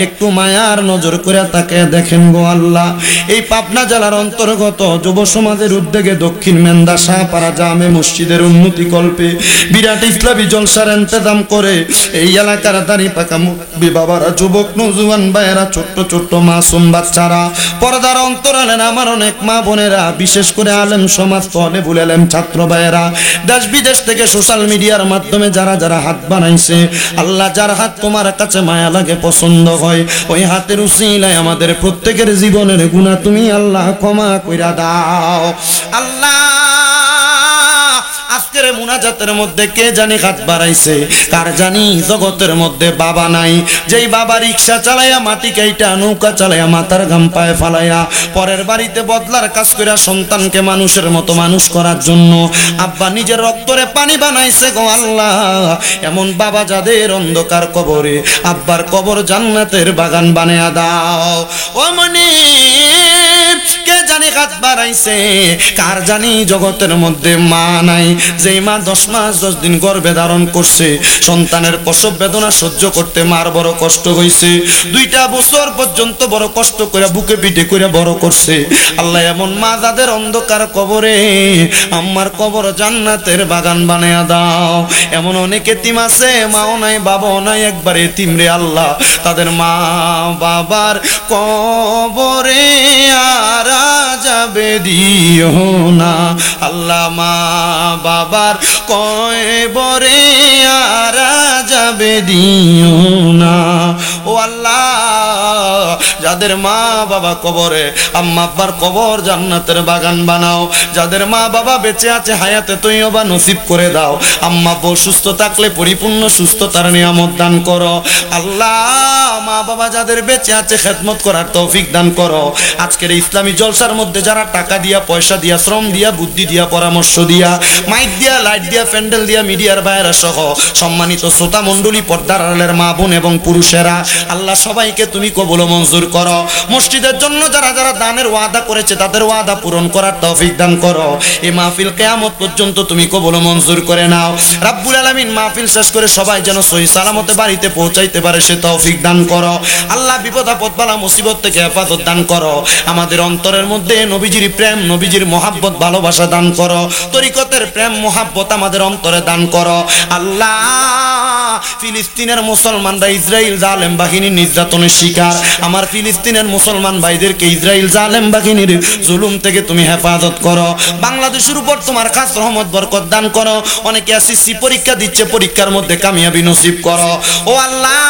একটু মায়ার নজর করে তাকে দেখেন গো আল্লাহ। এই পাবনা জেলার অন্তর্গত যুব সমাজের উদ্যোগে দক্ষিণ মেন্দা শাহপাড়া জামে মসজিদের উন্নতি কল্পে বিরাট ইসলামী জলসার ইন্তজাম করে এই এলাকার দাড়ি পাকা মুরব্বি বাবারা, যুবক নওজোয়ান ভাইয়েরা, ছোট্ট ছোট্ট মাসুম বাচ্চারা, পর্দার অন্তরালেন আমার অনেক মা বোনেরা, বিশেষ করে আলেম সমাজ, তলেবুল আলেম, ছাত্র ভাইয়েরা, দেশ বিদেশ থেকে সোশ্যাল মিডিয়ার মাধ্যমে যারা যারা হাত বানাইছে, আল্লাহ যার হাত তোমার কাছে মায়া লাগে, পছন্দ হয়, ওই হাতের উসিলায় আমাদের প্রত্যেকের জীবনের গুনাহ তুমি আল্লাহ ক্ষমা কইরা দাও। আল্লাহ আজকের মুনাজাতের মধ্যে কে জানি হাত বাড়াইছে, কার জানি জগতের মধ্যে বাবা নাই, যেই বাবা রিক্সা চালাইয়া, মাটি কাইটা, নৌকা চালাইয়া, মাথার ঘাম পায়ে ফালাইয়া, পরের বাড়িতে বদলার কাজ কইরা সন্তানকে মানুষের মতো মানুষ করার জন্য আব্বা নিজের রক্তরে পানি বানাইছে গো আল্লাহ। এমন বাবা যাদের অন্ধকার কবরে আব্বার কবর জান্নাতের বাগান বানায়া দাও। ও মনি কে জানি হাত বাড়াইছে, কার জানি জগতের মধ্যে মা নাই, যেই মা 10 মাস 10 দিন গর্ভে ধারণ করছে, সন্তানের প্রসব বেদনা সহ্য করতে মার বড় কষ্ট হইছে, 2টা বছর পর্যন্ত বড় কষ্ট করে বুকে পিঠে করে বড় করছে। আল্লাহ এমন মা যাদের অন্ধকার কবরে আম্মার কবর জান্নাতের বাগান বানায়া দাও। এমন অনেক এতিম আছে, মাও নাই বাবাও নাই, একবার এতিম রে আল্লাহ, তাদের মা বাবার কবরে আর যাবে দিও না আল্লাহ, মা বাবার কবরে আর যাবে দিও না। ও আল্লাহ যাদের মা বাবা কবরে, আম্মা আব্বার কবর জান্নাতের বাগান বানাও। যাদের মা বাবা বেঁচে আছে হায়াতে তৈয়বা নসিব করে দাও। আম্মা আব্বা সুস্থ থাকলে পরিপূর্ণ সুস্থতার নিয়ামত দান করো আল্লাহ। মা বাবা যাদের বেঁচে আছে খেদমত করার তৌফিক দান করো। আজকের ইসলামী জলসার মধ্যে যারা টাকা দিয়া, পয়সা দিয়া, শ্রম দিয়া, বুদ্ধি দিয়া, পরামর্শ দিয়া, মাইক দিয়া, লাইট দিয়া, প্যান্ডেল দিয়া, মিডিয়ার বাইরা সহ সম্মানিত শ্রোতা মণ্ডলী, পর্দার আড়ালের মা বোন এবং পুরুষেরা, আল্লাহ সবাইকে তুমি কবুল মঞ্জুর করো। মসজিদের জন্য যারা যারা দানের ওয়াদা করেছে তাদের ওয়াদা পূরণ করার তৌফিক দান করো। এই মাহফিল কিয়ামত পর্যন্ত তুমি কবুল মঞ্জুর করে নাও রাব্বুল আলামিন। মাহফিল শেষ করে সবাই যেন সহি সালামতে বাড়িতে পৌঁছাইতে পারে সে তৌফিক দান করো আল্লাহ। বিপদ আপদ বালা মুসিবত থেকে হেফাজত দান করো। আমাদের অন্তরের মধ্যে নবীজির প্রেম, নবীজির মহাব্বত, ভালোবাসা দান করো। তরিকতের প্রেম মহাব্বত আমাদের অন্তরে দান করো আল্লাহ। ফিলিস্তিনের মুসলমানরা ইসরাইল জালেম বাহিনীর নির্যাতনের শিকার। আমার ফিলিস্তিনের মুসলমান ভাইদেরকে ইসরাইল জালেম বাহিনীর জুলুম থেকে তুমি হেফাজত করো। বাংলাদেশের উপর তোমার খাস রহমত বরকত দান করো। অনেকে এসএসসি পরীক্ষা দিচ্ছে, পরীক্ষার মধ্যে কামিয়াবি নসিব করো ও আল্লাহ।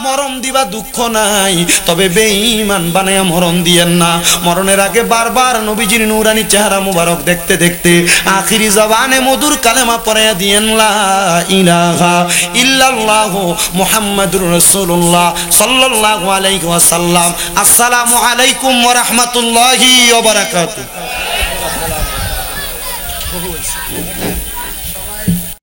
মরণ দিবা দুঃখ নাই, তবে বেঈমান বানায়া মরণ দিয়েন না। মরণের আগে বারবার নবীজির নূরানি চেহারা মুবারক দেখতে দেখতে আখিরি জবানে মধুর কালেমা পড়ায়া দিয়েন, লা ইলাহা ইল্লাল্লাহু মুহাম্মাদুর রাসূলুল্লাহ সাল্লাল্লাহু আলাইহি ওয়াসাল্লাম। আসসালামু আলাইকুম ওয়া রাহমাতুল্লাহি ওয়া বারাকাতুহু।